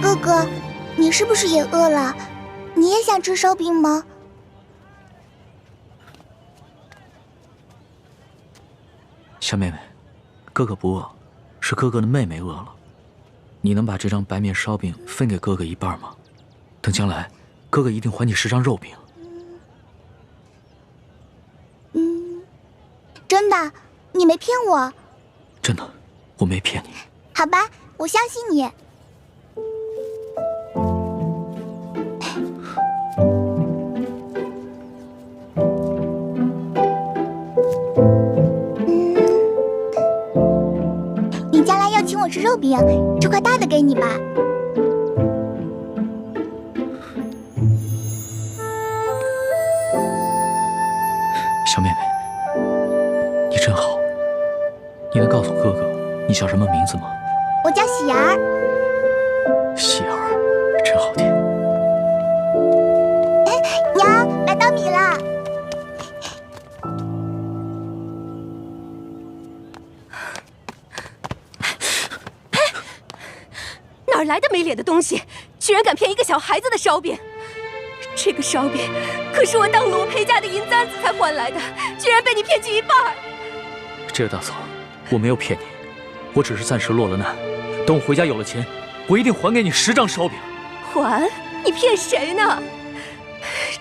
哥哥，你是不是也饿了？你也想吃烧饼吗？小妹妹，哥哥不饿，是哥哥的妹妹饿了。你能把这张白面烧饼分给哥哥一半吗？等将来，哥哥一定还你10张肉饼。真的，你没骗我。真的，我没骗你。好吧，我相信你。你将来要请我吃肉饼，这块大的给你吧。小妹妹，你真好。你能告诉哥哥你叫什么名字吗？我叫喜儿。喜儿，真好听。娘，来当米了。哪来的没脸的东西，居然敢骗一个小孩子的烧饼！这个烧饼可是我当罗培家的银簪子才换来的，居然被你骗去一半。这个大嫂，我没有骗你，我只是暂时落了难。等我回家有了钱，我一定还给你10张烧饼。还？你骗谁呢？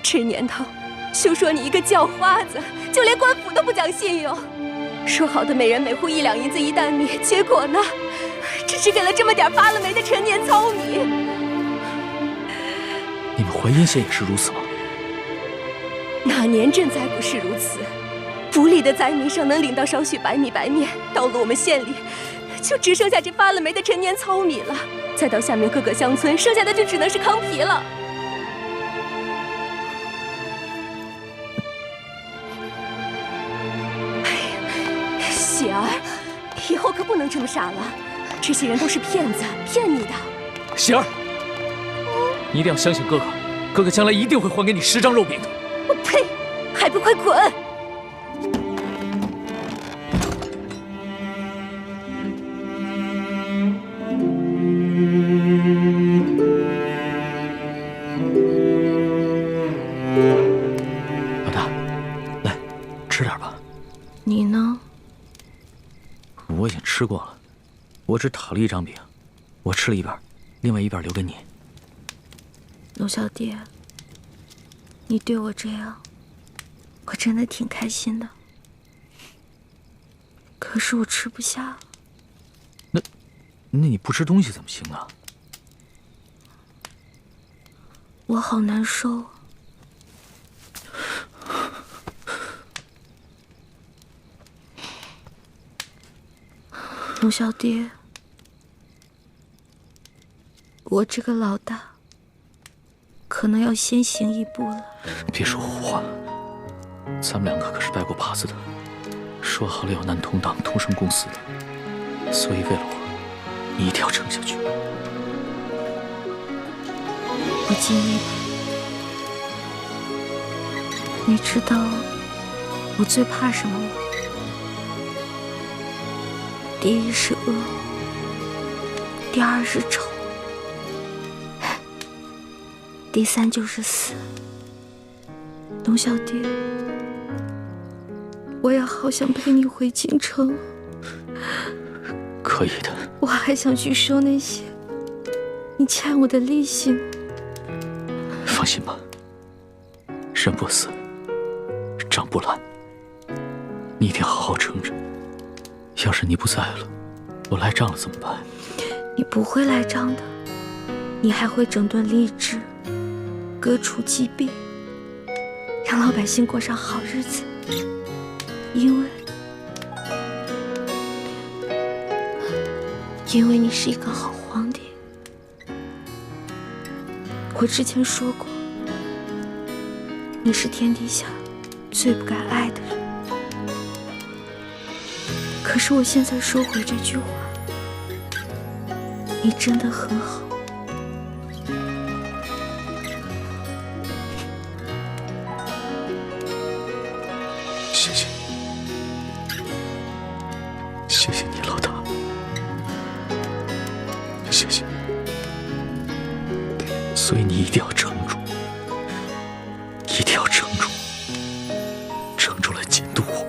这年头，休说你一个叫花子，就连官府都不讲信用。说好的每人每户1两银子1担米，结果呢？只是给了这么点发了霉的陈年糙米。你们淮阴县也是如此吗？哪年赈灾不是如此？府里的灾民上能领到少许白米白面，到了我们县里，就只剩下这发了霉的陈年糙米了。再到下面各个乡村，剩下的就只能是糠皮了。哎呀，喜儿，以后可不能这么傻了。这些人都是骗子，骗你的。喜儿，你一定要相信哥哥，哥哥将来一定会还给你10张肉饼的。我呸！还不快滚！老大，来，吃点吧。你呢？我已经吃过了，我只讨了1张饼，我吃了一半，另外一半留给你。龙小弟，你对我这样，我真的挺开心的。可是我吃不下了。那你不吃东西怎么行啊？我好难受。龙小弟，我这个老大可能要先行一步了。别说胡话，咱们2个可是拜过把子的，说好了要难同党，同生共死的。所以为了我，你一定要撑下去。我尽力吧。你知道我最怕什么吗？第一是恶，第2是丑，第3就是死。龙小弟，我也好想陪你回京城。可以的。我还想去收那些你欠我的利息呢。放心吧，人不死，账不烂，你一定好好撑着。要是你不在了，我赖账了怎么办？你不会赖账的，你还会整顿吏治，革除疾病，让老百姓过上好日子。因为你是一个好皇帝。我之前说过，你是天底下最不该爱的人。可是我现在收回这句话，你真的很好。谢谢，谢谢你，老大，谢谢。所以你一定要撑住，一定要撑住，撑住来监督我。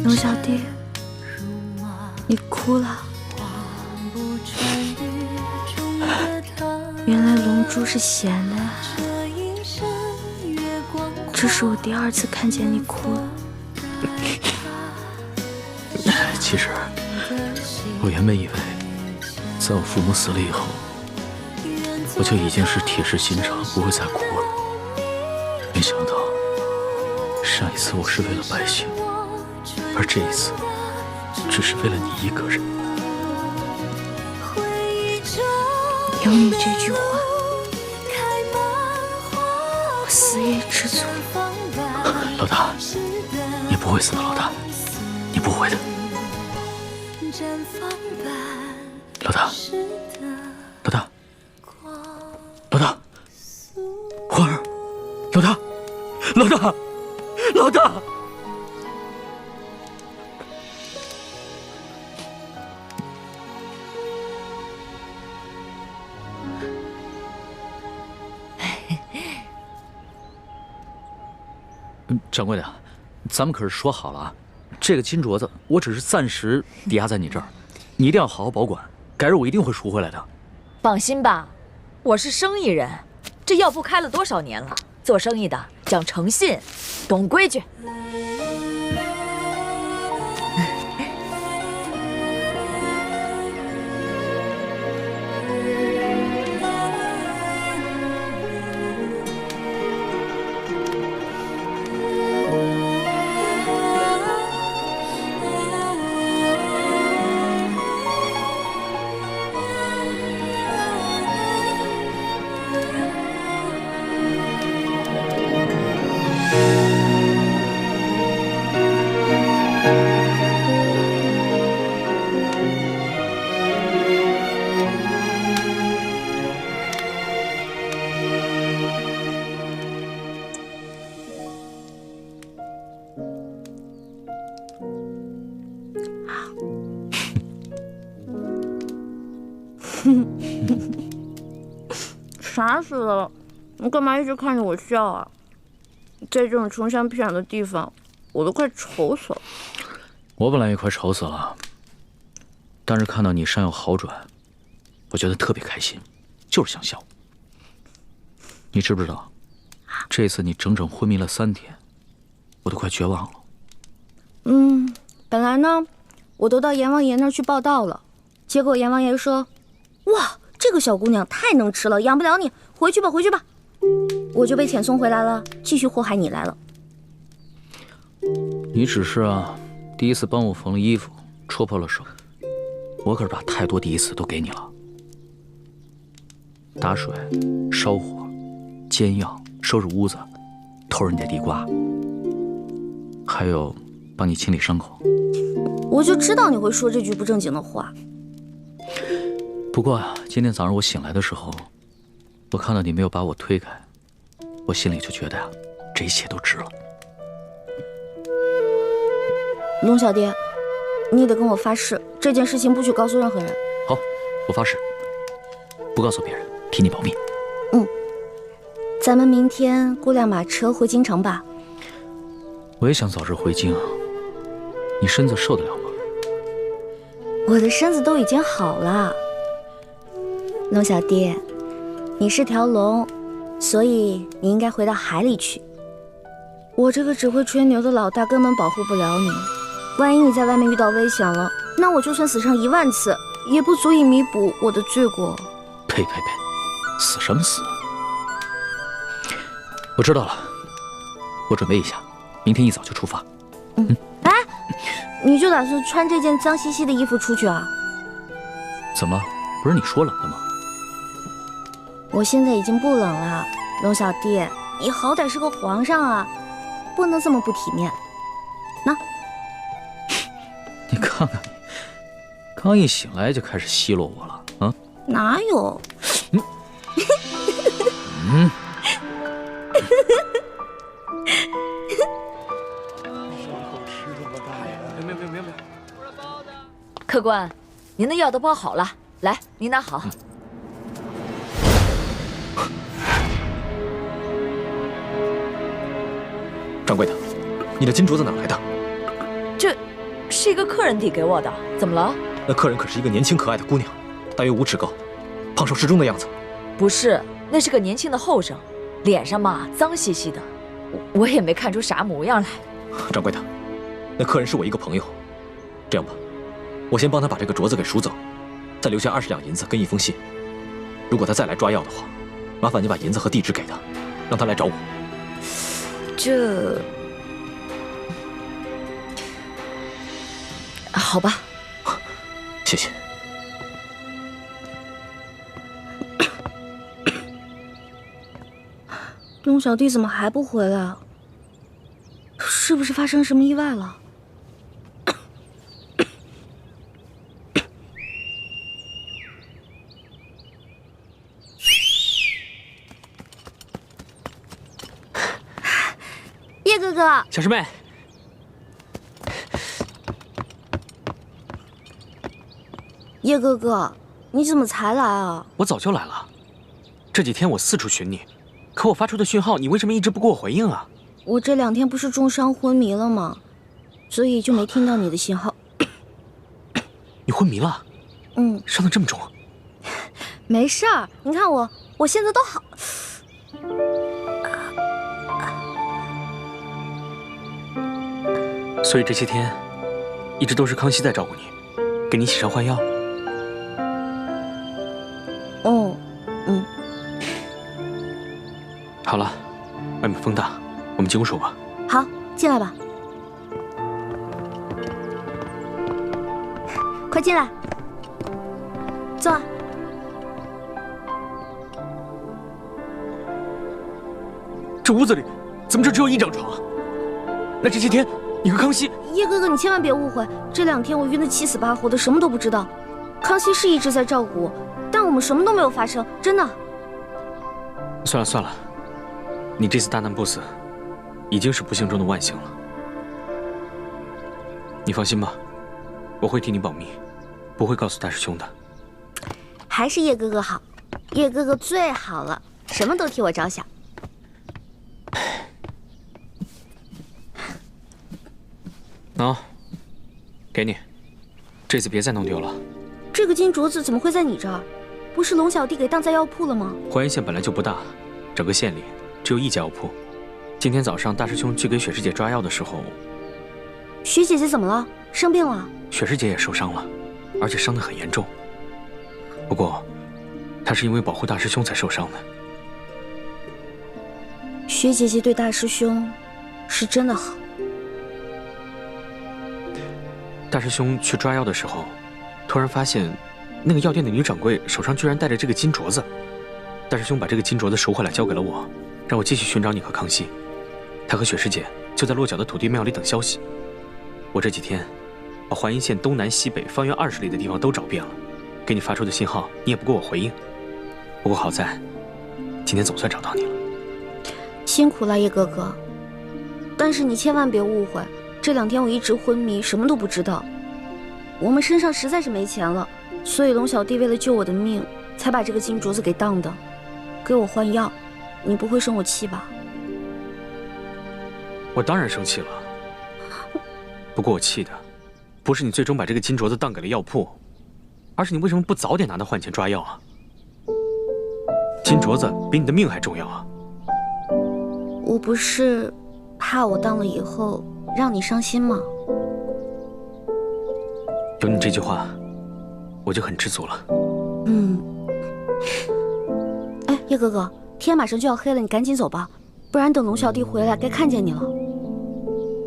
龙小弟，你哭了。原来龙珠是咸的呀。这是我第2次看见你哭了。其实，我原本以为，在我父母死了以后，我就已经是铁石心肠，不会再哭了。没想到，上一次我是为了百姓，而这一次，只是为了你一个人。有你这句话，我死也知足。老大，你不会死的，老大，你不会的。老大，老大，老大，花儿，老大，老大，老大。掌柜的，咱们可是说好了啊，这个金镯子我只是暂时抵押在你这儿，你一定要好好保管，改日我一定会赎回来的。放心吧，我是生意人，这药铺开了多少年了，做生意的讲诚信，懂规矩。傻死了，你干嘛一直看着我笑啊？在这种穷乡僻壤的地方，我都快愁死了。我本来也快愁死了，但是看到你伤有好转，我觉得特别开心，就是想笑。你知不知道，这次你整整昏迷了3天，我都快绝望了。本来呢，我都到阎王爷那儿去报道了，结果阎王爷说：“哇，这个小姑娘太能吃了，养不了你，回去吧，回去吧。”我就被遣送回来了，继续祸害你来了。你只是第一次帮我缝了衣服，戳破了手，我可是把太多第一次都给你了。打水、烧火、煎药、收拾屋子、偷人家地瓜，还有帮你清理伤口。我就知道你会说这句不正经的话。不过今天早上我醒来的时候，我看到你没有把我推开，我心里就觉得这一切都值了。龙小爹，你得跟我发誓，这件事情不许告诉任何人。好，我发誓，不告诉别人，替你保密。咱们明天雇辆马车回京城吧。我也想早日回京，你身子受得了吗？我的身子都已经好了。龙小爹，你是条龙，所以你应该回到海里去。我这个只会吹牛的老大根本保护不了你，万一你在外面遇到危险了，那我就算死上1万次，也不足以弥补我的罪过。呸！死什么死？我知道了，我准备一下，明天一早就出发。哎，你就打算穿这件脏兮兮的衣服出去啊？怎么了？不是你说冷的吗？我现在已经不冷了，龙小弟，你好歹是个皇上啊，不能这么不体面。那，你看看你，刚一醒来就开始奚落我了啊？哪有？客官，您的药都包好了，来，您拿好。掌柜的，你的金镯子哪来的？这是一个客人递给我的，怎么了？那客人可是一个年轻可爱的姑娘，大约5尺高，胖瘦适中的样子。不是，那是个年轻的后生，脸上嘛脏兮兮的，我也没看出啥模样来。掌柜的，那客人是我一个朋友，这样吧，我先帮他把这个镯子给赎走，再留下20两银子跟一封信。如果他再来抓药的话，麻烦你把银子和地址给他，让他来找我。这，好吧，谢谢。龙小弟怎么还不回来？是不是发生什么意外了？叶哥哥，小师妹，叶哥哥，你怎么才来啊？我早就来了，这几天我四处寻你，可我发出的讯号，你为什么一直不给我回应啊？我这2天不是重伤昏迷了吗？所以就没听到你的信号。你昏迷了？嗯，伤得这么重？没事儿，你看我现在都好。所以这些天，一直都是康熙在照顾你，给你洗伤换药。哦，嗯。好了，外面风大，我们进屋说吧。好，进来吧。快进来，坐。这屋子里怎么就只有1张床？那这些天你和康熙……叶哥哥，你千万别误会，这2天我晕得七死八活的，什么都不知道。康熙是一直在照顾我，但我们什么都没有发生，真的。算了算了，你这次大难不死，已经是不幸中的万幸了。你放心吧，我会替你保密，不会告诉大师兄的。还是叶哥哥好，叶哥哥最好了，什么都替我着想。喏，给你，这次别再弄丢了。这个金镯子怎么会在你这儿？不是龙小弟给当在药铺了吗？淮阴县本来就不大，整个县里只有1家药铺。今天早上大师兄去给雪师姐抓药的时候，雪姐姐怎么了？生病了？雪师姐也受伤了，而且伤得很严重。不过，她是因为保护大师兄才受伤的。雪姐姐对大师兄是真的好。大师兄去抓药的时候，突然发现那个药店的女掌柜手上居然戴着这个金镯子。大师兄把这个金镯子赎回来交给了我，让我继续寻找你和康熙。他和雪师姐就在落脚的土地庙里等消息。我这几天把淮阴县东南西北方圆20里的地方都找遍了，给你发出的信号你也不给我回应。不过好在今天总算找到你了。辛苦了叶哥哥，但是你千万别误会，这2天我一直昏迷，什么都不知道。我们身上实在是没钱了，所以龙小弟为了救我的命，才把这个金镯子给当的，给我换药。你不会生我气吧？我当然生气了，不过我气的不是你最终把这个金镯子当给了药铺，而是你为什么不早点拿它换钱抓药啊？金镯子比你的命还重要啊！我不是怕我当了以后让你伤心吗？有你这句话，我就很知足了。哎，叶哥哥，天马上就要黑了，你赶紧走吧，不然等龙小弟回来该看见你了。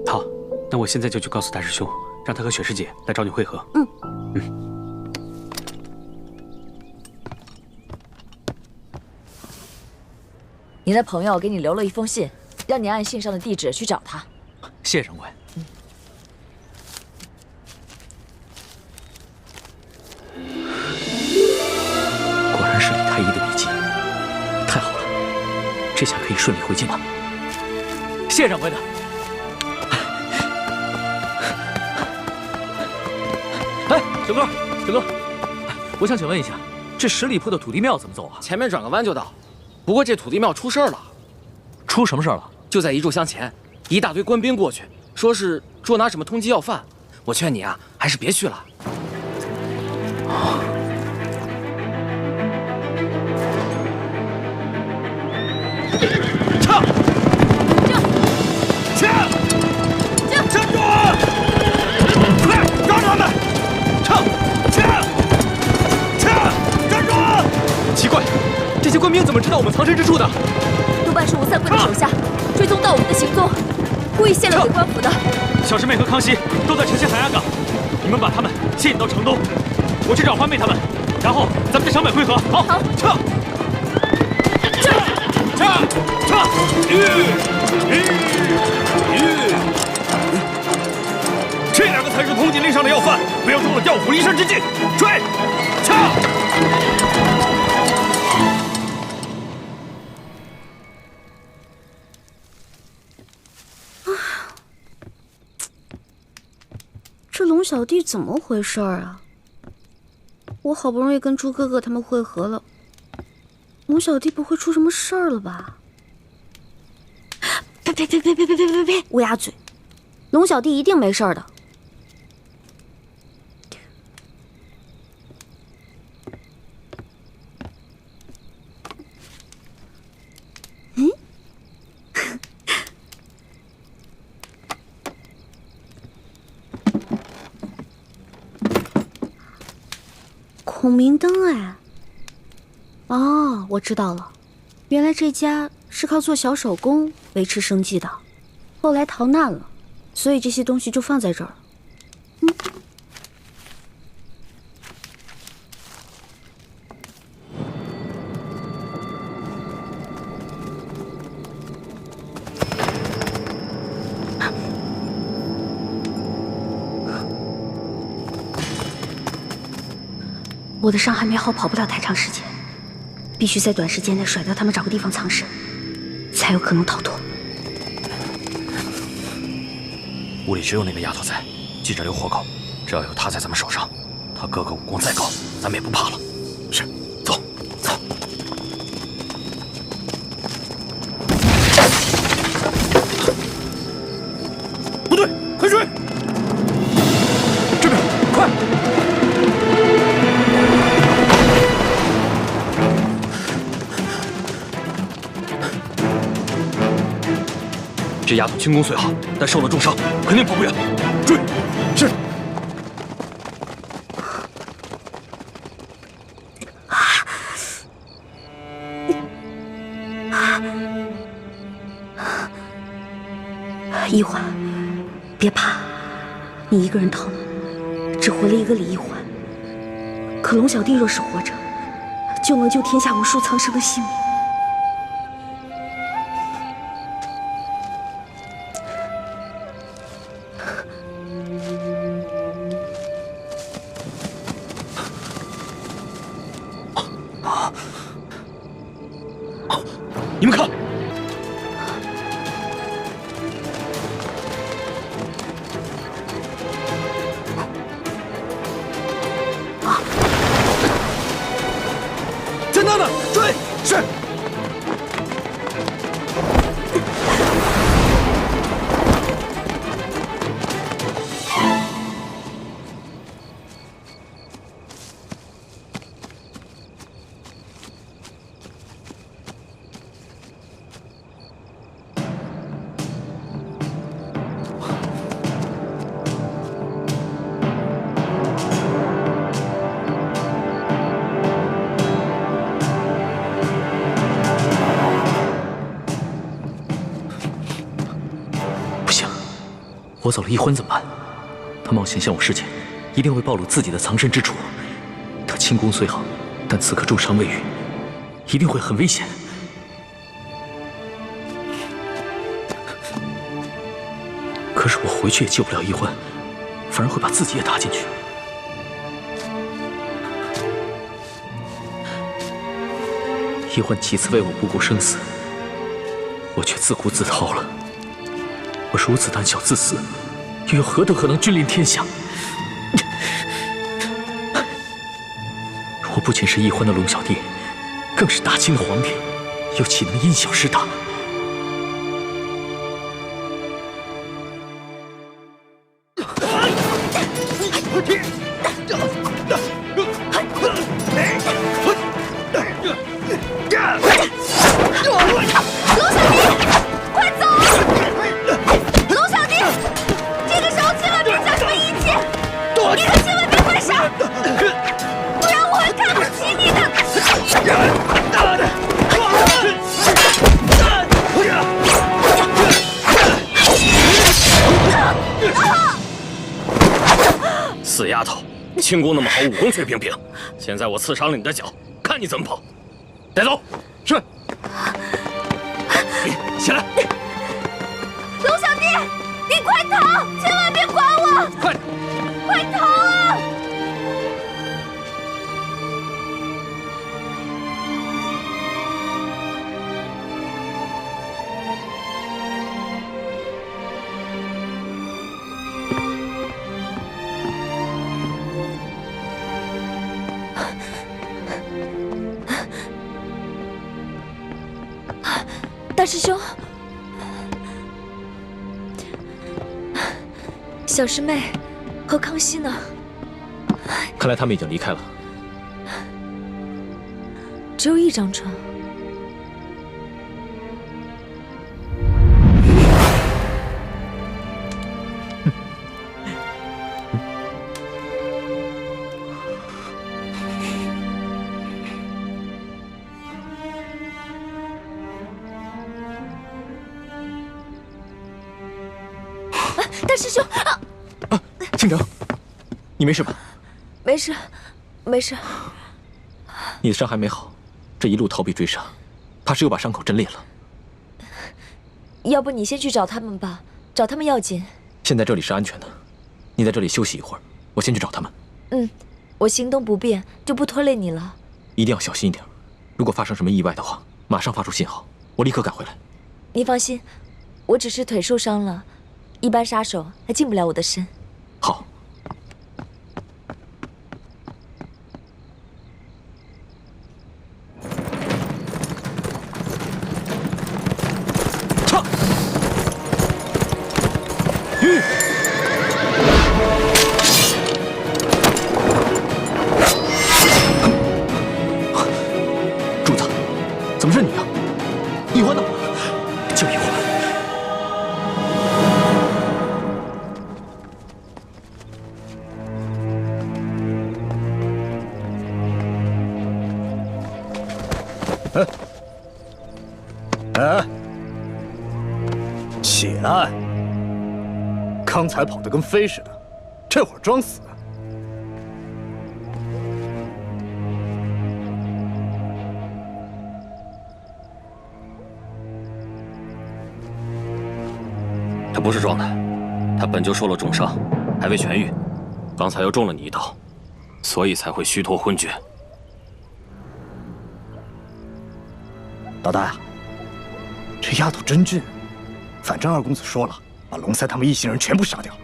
好，那我现在就去告诉大师兄，让他和雪师姐来找你会合。您的朋友给你留了一封信，让你按信上的地址去找他。谢谢掌柜。果然是李太医的笔记，太好了，这下可以顺利回京了。谢掌柜的。哎，小哥，我想请问一下，这10里铺的土地庙怎么走啊？前面转个弯就到。不过这土地庙出事儿了。出什么事儿了？就在1炷香前，一大堆官兵过去，说是捉拿什么通缉要犯。我劝你啊，还是别去了。撤！站住！快抓住他们！站住！奇怪，这些官兵怎么知道我们藏身之处的？多半是吴三桂的手下追踪到我们的行踪，故意泄露给官府的。小师妹和康熙都在城西海岸港，你们把他们吸引到城东，我去找欢妹他们，然后咱们在城北会合。好，撤！这2个才是通缉令上的要犯，不要中了调虎离山之计。追！撤！这龙小弟怎么回事啊？我好不容易跟猪哥哥他们会合了，龙小弟不会出什么事儿了吧？呸！乌鸦嘴！龙小弟一定没事儿的。孔明灯哎！哦，我知道了，原来这家是靠做小手工维持生计的，后来逃难了，所以这些东西就放在这儿了。我的伤还没好，跑不了太长时间，必须在短时间内甩掉他们，找个地方藏身，才有可能逃脱。屋里只有那个丫头在，记着留活口，只要有她在咱们手上，她哥哥武功再高，咱们也不怕了。是，走。不对，快追！这边，快！这丫头轻功虽好，但受了重伤，肯定跑不远。追！是。一环，别怕，你一个人逃了，只活了一个李一环。可龙小弟若是活着，就能救天下无数苍生的性命。你们看，在那呢，追！是。我走了一婚怎么办？他冒险向我示剑，一定会暴露自己的藏身之处。他轻功虽好，但此刻重伤未愈，一定会很危险。可是我回去也救不了易欢，反而会把自己也搭进去。易欢几次为我不顾生死，我却自顾自逃了。我如此胆小自私，又有何德何能君临天下？我不仅是易欢的龙小弟，更是大清的皇帝，又岂能因小失大？死丫头，轻功那么好，武功却平平。现在我刺伤了你的脚，看你怎么跑！带走。是。起来。龙小弟，你快逃！千万别管我！快，快逃啊！大师兄，小师妹和康熙呢？看来他们已经离开了。只有一张床。大师兄，倾城，你没事吧？没事，没事。你的伤还没好，这一路逃避追杀，怕是又把伤口震裂了。要不你先去找他们吧，找他们要紧。现在这里是安全的，你在这里休息一会儿，我先去找他们。嗯，我行动不便，就不拖累你了。一定要小心一点，如果发生什么意外的话，马上发出信号，我立刻赶回来。你放心，我只是腿受伤了。一般杀手还近不了我的身。好。撤！主子，怎么是你啊？易欢呢？就易欢。起来！刚才跑得跟飞似的，这会儿装死。他不是装的，他本就受了重伤，还未痊愈，刚才又中了你一刀，所以才会虚脱昏厥。老大，这丫头真俊。反正二公子说了，把龙塞他们一行人全部杀掉。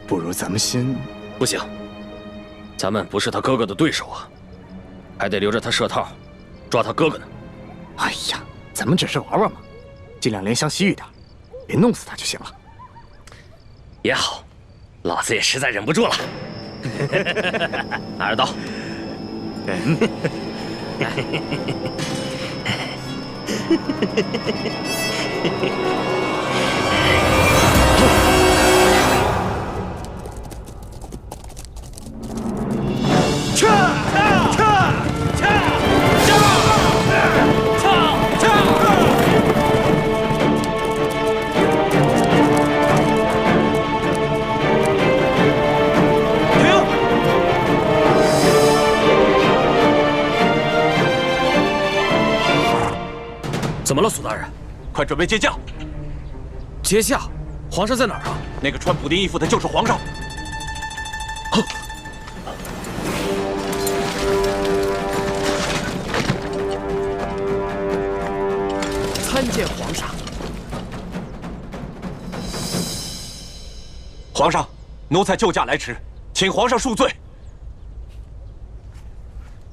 不如咱们先……不行，咱们不是他哥哥的对手啊，还得留着他设套，抓他哥哥呢。哎呀，咱们只是玩玩嘛，尽量怜香惜玉点，别弄死他就行了。也好，老子也实在忍不住了。拿着刀。怎么了，苏大人？快准备接驾！接驾？皇上在哪儿啊？那个穿补丁衣服的就是皇上。参见皇上。皇上，奴才救驾来迟，请皇上恕罪。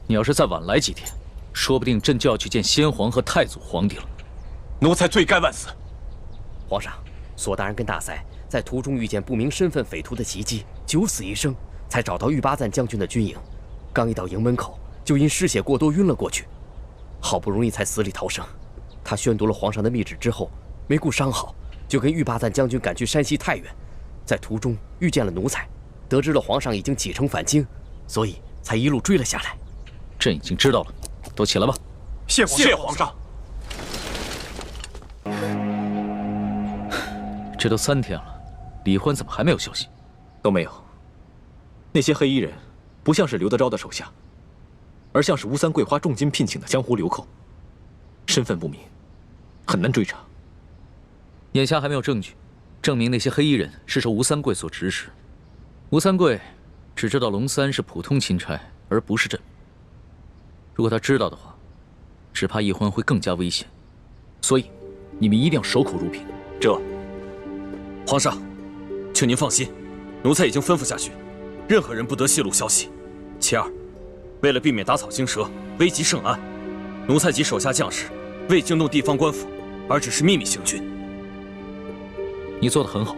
你要是再晚来几天，说不定朕就要去见先皇和太祖皇帝了。奴才罪该万死。皇上，索大人跟大塞在途中遇见不明身份匪徒的袭击，九死一生，才找到玉巴赞将军的军营。刚一到营门口，就因失血过多晕了过去，好不容易才死里逃生。他宣读了皇上的密旨之后，没顾伤好，就跟玉巴赞将军赶去山西太原。在途中遇见了奴才，得知了皇上已经启程返京，所以才一路追了下来。朕已经知道了，都起来吧。谢皇上。这都3天了，李欢怎么还没有消息？都没有。那些黑衣人不像是刘德昭的手下，而像是吴三桂花重金聘请的江湖流寇，身份不明，很难追查。眼下还没有证据证明那些黑衣人是受吴三桂所指使。吴三桂只知道龙三是普通钦差，而不是朕。如果他知道的话，只怕易欢会更加危险。所以，你们一定要守口如瓶。皇上，请您放心，奴才已经吩咐下去，任何人不得泄露消息。其二，为了避免打草惊蛇、危及圣安，奴才及手下将士未惊动地方官府，而只是秘密行军。你做得很好。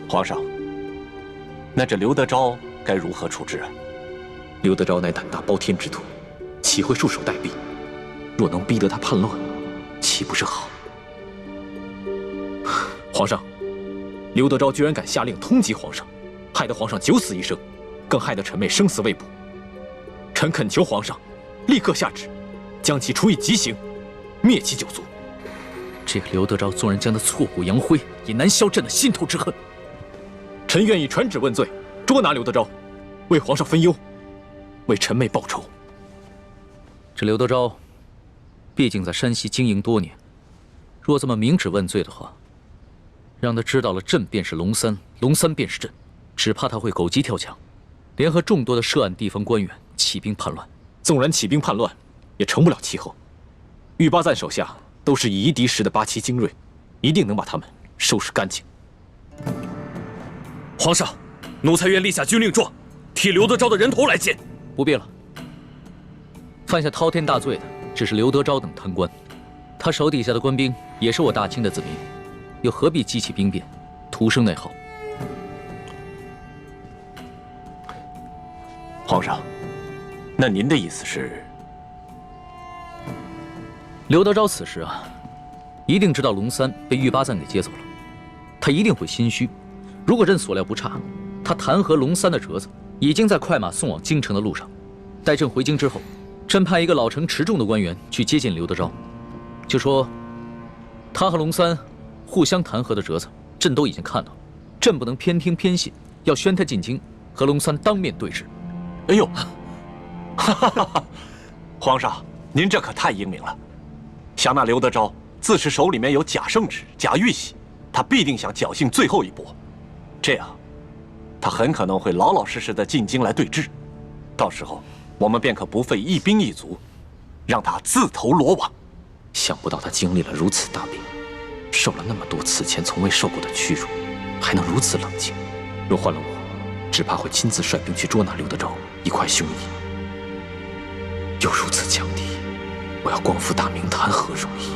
皇上，那这刘德昭该如何处置啊？刘德昭乃胆大包天之徒，岂会束手待毙？若能逼得他叛乱，岂不是好？皇上，刘德昭居然敢下令通缉皇上，害得皇上九死一生，更害得臣妹生死未卜。臣恳求皇上立刻下旨，将其处以极刑，灭其九族。这个刘德昭纵然将他挫骨扬灰，也难消朕的心头之恨。臣愿意传旨问罪，捉拿刘德昭，为皇上分忧，为臣妹报仇。这刘德昭，毕竟在山西经营多年，若这么明旨问罪的话，让他知道了朕便是龙三，龙三便是朕，只怕他会狗急跳墙，联合众多的涉案地方官员起兵叛乱。纵然起兵叛乱，也成不了气候。玉巴赞手下都是以夷敌十的8旗精锐，一定能把他们收拾干净。皇上，奴才愿立下军令状，替刘德昭的人头来见。不必了。犯下滔天大罪的只是刘德昭等贪官，他手底下的官兵也是我大清的子民，又何必激起兵变，徒生内耗？皇上，那您的意思是？刘德昭此时啊，一定知道龙三被玉巴赞给接走了，他一定会心虚。如果朕所料不差，他弹劾龙三的折子已经在快马送往京城的路上。待朕回京之后，朕派一个老成持重的官员去接见刘德昭，就说他和龙三互相弹劾的折子，朕都已经看到，朕不能偏听偏信，要宣他进京，和龙三当面对质。哎呦，哈哈哈！皇上，您这可太英明了。想那刘德昭自是手里面有假圣旨、假玉玺，他必定想侥幸最后一搏，这样，他很可能会老老实实的进京来对质，到时候我们便可不费一兵一卒，让他自投罗网。想不到他经历了如此大病，受了那么多此前从未受过的屈辱，还能如此冷静。若换了我，只怕会亲自率兵去捉拿刘德昭，一块凶夷。又如此强敌，我要光复大明谈何容易？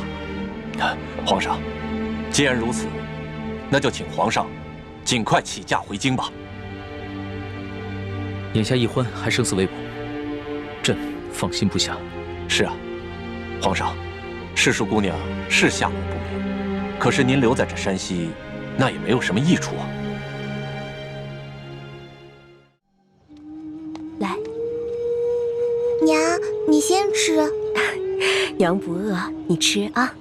皇上，既然如此，那就请皇上尽快起驾回京吧。眼下易欢还生死未卜，朕放心不下。是啊，皇上，世淑姑娘是下落不明，可是您留在这山西，那也没有什么益处啊。来，娘，你先吃。娘不饿，你吃啊。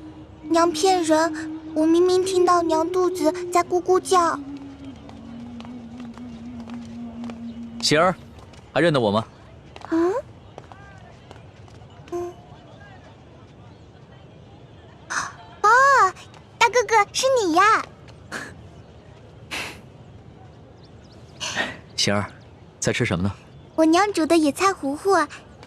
娘骗人，我明明听到娘肚子在咕咕叫。喜儿，还认得我吗？是你呀！贤儿，在吃什么呢？我娘煮的野菜糊糊，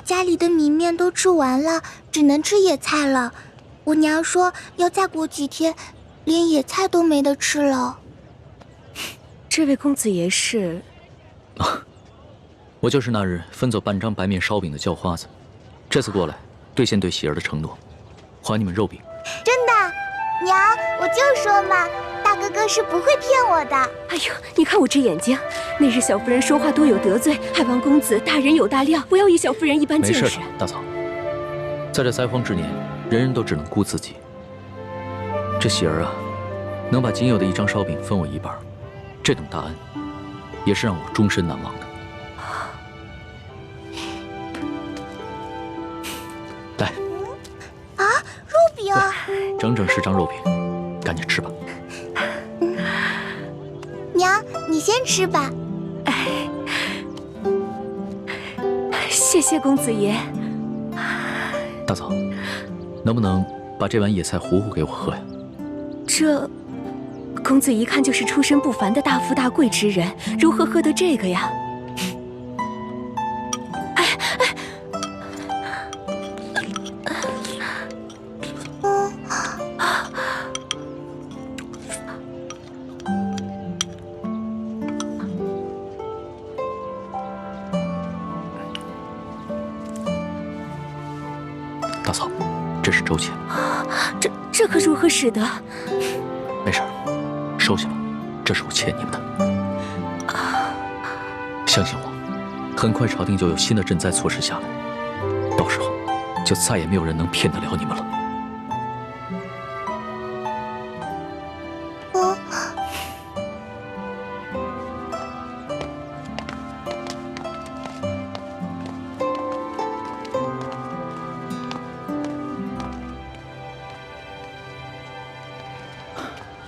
家里的米面都吃完了，只能吃野菜了。我娘说要再过几天，连野菜都没得吃了。这位公子爷是？我就是那日分走半张白面烧饼的叫花子，这次过来兑现对喜儿的承诺，还你们肉饼。真的，娘，我就说嘛，大哥哥是不会骗我的。哎呦，你看我这眼睛，那日小夫人说话多有得罪，还望公子大人有大量，不要以小夫人一般见识。没事的，大嫂，在这灾荒之年，人人都只能顾自己。这喜儿啊，能把仅有的一张烧饼分我一半，这等大恩，也是让我终身难忘的。来，啊，肉饼，整整10张肉饼，赶紧吃吧。娘，你先吃吧。谢谢公子爷。大嫂，能不能把这碗野菜糊糊给我喝呀？这公子一看就是出身不凡的大富大贵之人，如何喝得这个呀？大嫂，这是周钱。这可如何使得？没事，收下吧，这是我欠你们的。相信我，很快朝廷就有新的赈灾措施下来，到时候就再也没有人能骗得了你们了。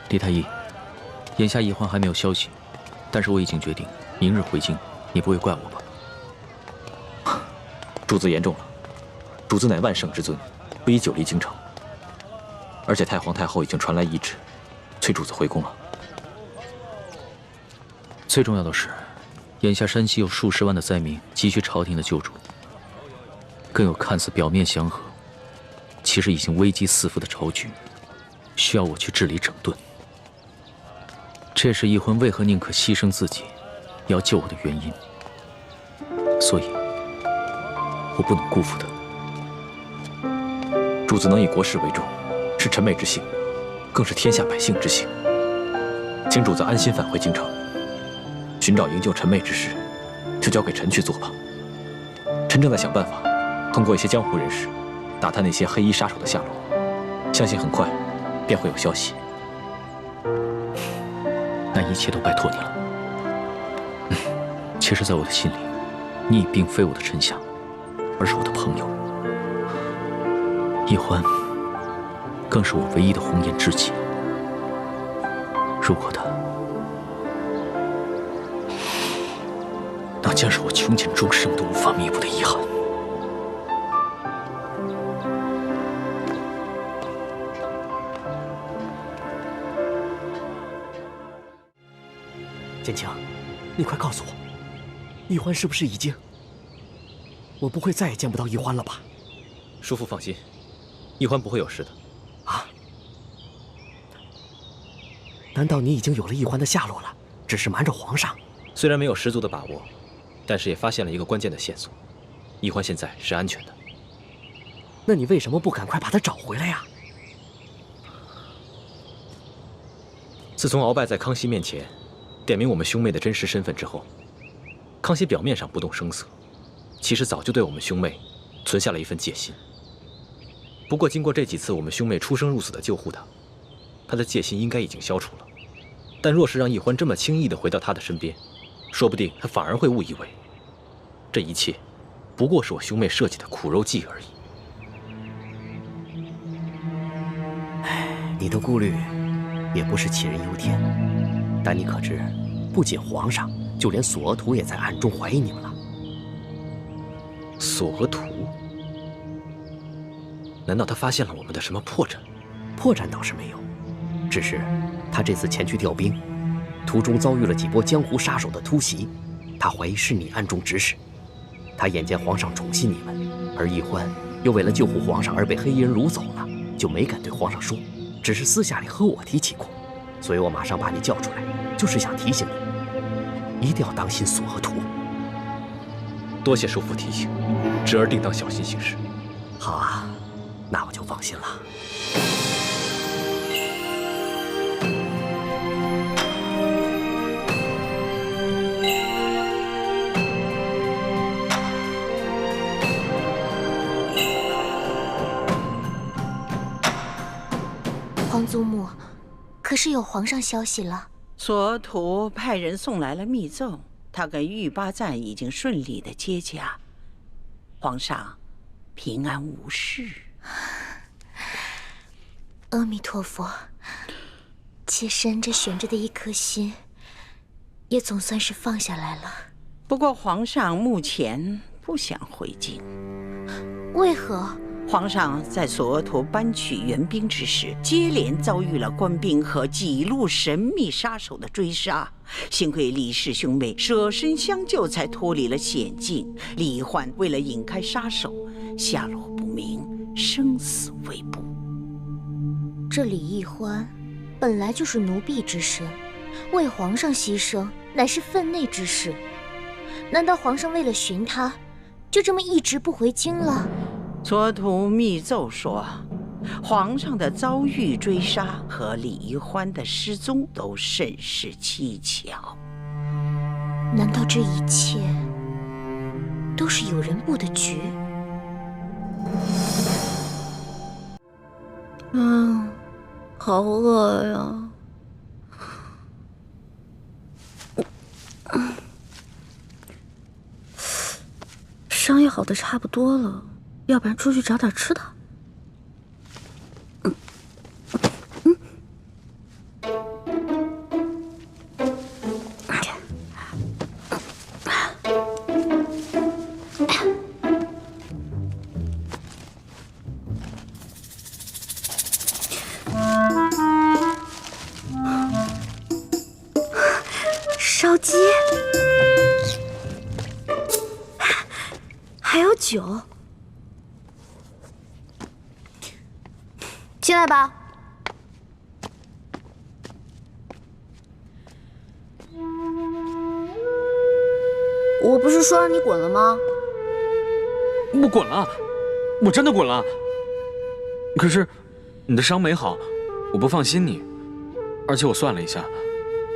李太医，眼下易欢还没有消息，但是我已经决定明日回京，你不会怪我吧？主子言重了，主子乃万圣之尊，不宜久离京城。而且太皇太后已经传来懿旨，催主子回宫了。最重要的是，眼下山西有数十万的灾民急需朝廷的救助，更有看似表面祥和，其实已经危机四伏的朝局，需要我去治理整顿。这也是易欢为何宁可牺牲自己，也要救我的原因。所以，我不能辜负他。主子能以国事为重，是臣妹之幸，更是天下百姓之幸。请主子安心返回京城，寻找营救臣妹之事，就交给臣去做吧。臣正在想办法，通过一些江湖人士，打探那些黑衣杀手的下落，相信很快便会有消息。那一切都拜托你了。其实，在我的心里，你已并非我的臣下，而是我的朋友。易欢更是我唯一的红颜知己。如果他，那将是我穷尽终生都无法弥补的遗憾。建清，你快告诉我，易欢是不是已经……我不会再也见不到易欢了吧？叔父放心，易欢不会有事的。啊？难道你已经有了易欢的下落了，只是瞒着皇上？虽然没有十足的把握，但是也发现了一个关键的线索，易欢现在是安全的。那你为什么不赶快把他找回来呀？自从鳌拜在康熙面前点明我们兄妹的真实身份之后，康熙表面上不动声色，其实早就对我们兄妹存下了一份戒心。不过经过这几次我们兄妹出生入死的救护他的戒心应该已经消除了。但若是让易欢这么轻易地回到他的身边，说不定他反而会误以为这一切不过是我兄妹设计的苦肉计而已。你的顾虑也不是杞人忧天，但你可知，不仅皇上，就连索额图也在暗中怀疑你们了。索额图？难道他发现了我们的什么破绽？破绽倒是没有，只是他这次前去调兵，途中遭遇了几波江湖杀手的突袭，他怀疑是你暗中指使。他眼见皇上宠信你们，而奕欢又为了救护皇上而被黑衣人掳走了，就没敢对皇上说，只是私下里和我提起过。所以我马上把你叫出来，就是想提醒你，一定要当心索额图。多谢叔父提醒，侄儿定当小心行事。好啊，那我就放心了。皇祖母，可是有皇上消息了。索额图派人送来了密奏，他跟玉巴赞已经顺利的接驾，皇上平安无事。阿弥陀佛，妾身这悬着的一颗心，也总算是放下来了。不过皇上目前不想回京。为何？皇上在索额图搬取援兵之时，接连遭遇了官兵和几路神秘杀手的追杀，幸亏李氏兄妹舍身相救，才脱离了险境。李焕为了引开杀手，下落不明，生死未卜。这李奕欢本来就是奴婢之身，为皇上牺牲乃是分内之事。难道皇上为了寻他，就这么一直不回京了？索额图密奏说，皇上的遭遇追杀和李奕欢的失踪都甚是蹊跷。难道这一切都是有人布的局？好饿呀！伤也好的差不多了，要不然出去找点吃的。烧鸡，还有酒，进来吧。我不是说让你滚了吗？我滚了，我真的滚了。可是你的伤没好，我不放心你，而且我算了一下，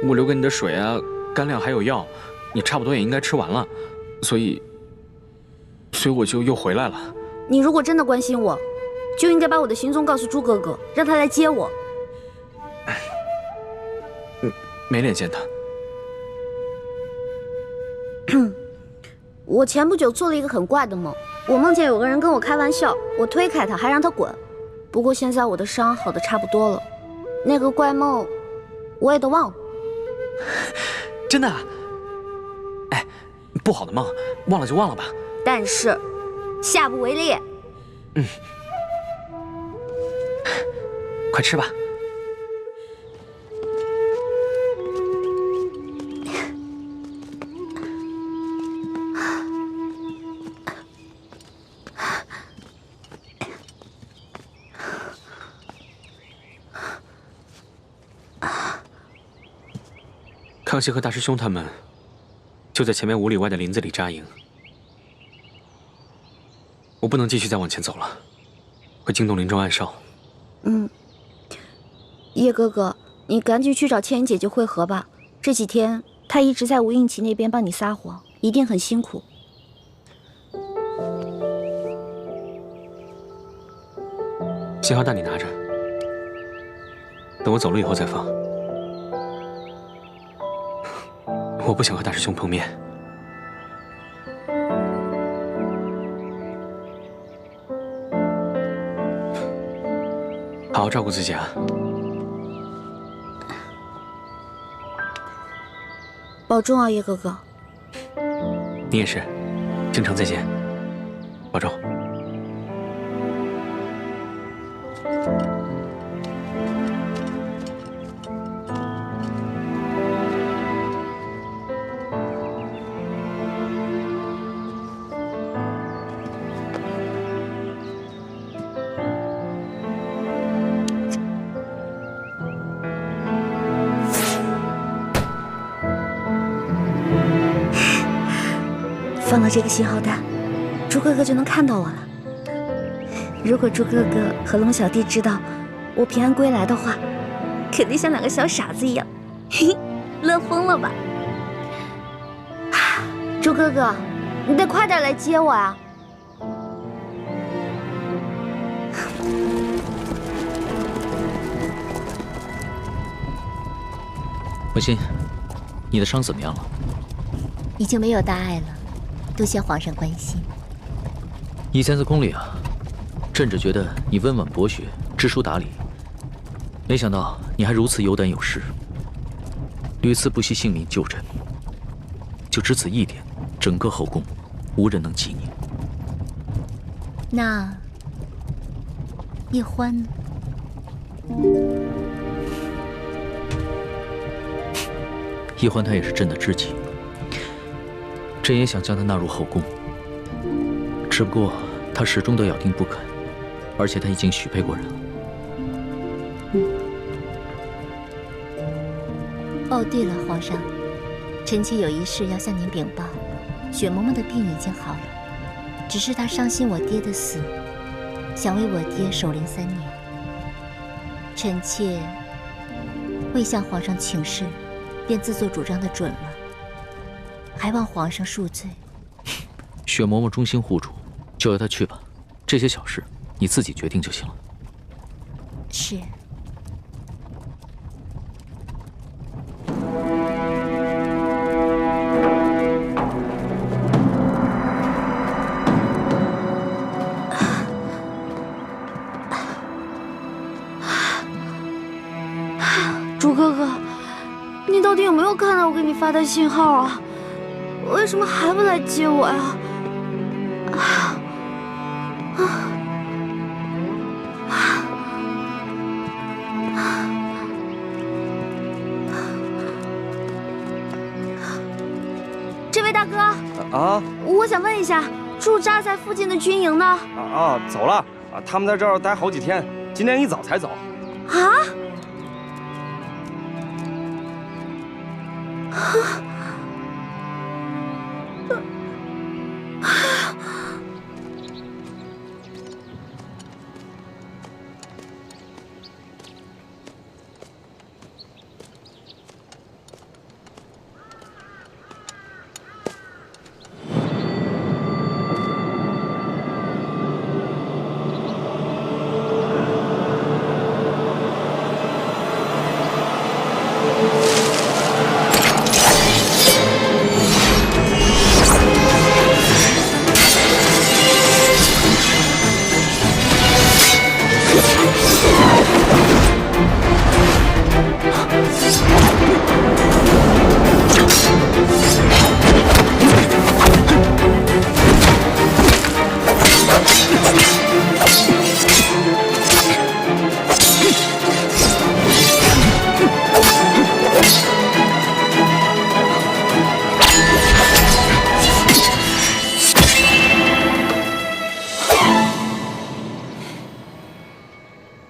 我留给你的水啊、干粮还有药，你差不多也应该吃完了，所以我就又回来了。你如果真的关心我，就应该把我的行踪告诉朱哥哥，让他来接我。没脸见他。我前不久做了一个很怪的梦，我梦见有个人跟我开玩笑，我推开他，还让他滚。不过现在我的伤好的差不多了，那个怪梦我也都忘了。真的啊？哎，不好的梦，忘了就忘了吧。但是下不为例。快吃吧。康熙和大师兄他们就在前面5里外的林子里扎营，我不能继续再往前走了，会惊动林中暗哨。叶哥哥，你赶紧去找倩影姐姐会合吧。这几天她一直在吴应奇那边帮你撒谎，一定很辛苦。信号弹你拿着，等我走了以后再放。我不想和大师兄碰面。好好照顾自己啊！保重啊，叶哥哥。你也是，京城再见，保重。放到这个信号弹，猪哥哥就能看到我了。如果猪哥哥和龙小弟知道我平安归来的话，肯定像两个小傻子一样，嘿嘿，乐疯了吧？猪哥哥，你得快点来接我呀！文心，你的伤怎么样了？已经没有大碍了，多谢皇上关心。以前在宫里啊，朕只觉得你温婉博学，知书达理，没想到你还如此有胆有识，屡次不惜性命救朕。就只此一点，整个后宫无人能及你。那叶欢呢？叶欢他也是朕的知己，朕也想将他纳入后宫，只不过他始终都咬定不肯，而且他已经许配过人了。哦，对了，皇上，臣妾有一事要向您禀报。雪嬷嬷的病已经好了，只是她伤心我爹的死，想为我爹守灵3年。臣妾未向皇上请示，便自作主张的准了，还望皇上恕罪。雪嬷嬷忠心护主，就由她去吧，这些小事你自己决定就行了。是。猪哥哥，你到底有没有看到我给你发的信号啊？为什么还不来接我呀？这位大哥啊，我想问一下，驻扎在附近的军营呢？走了啊，他们在这儿待好几天，今天一早才走。啊？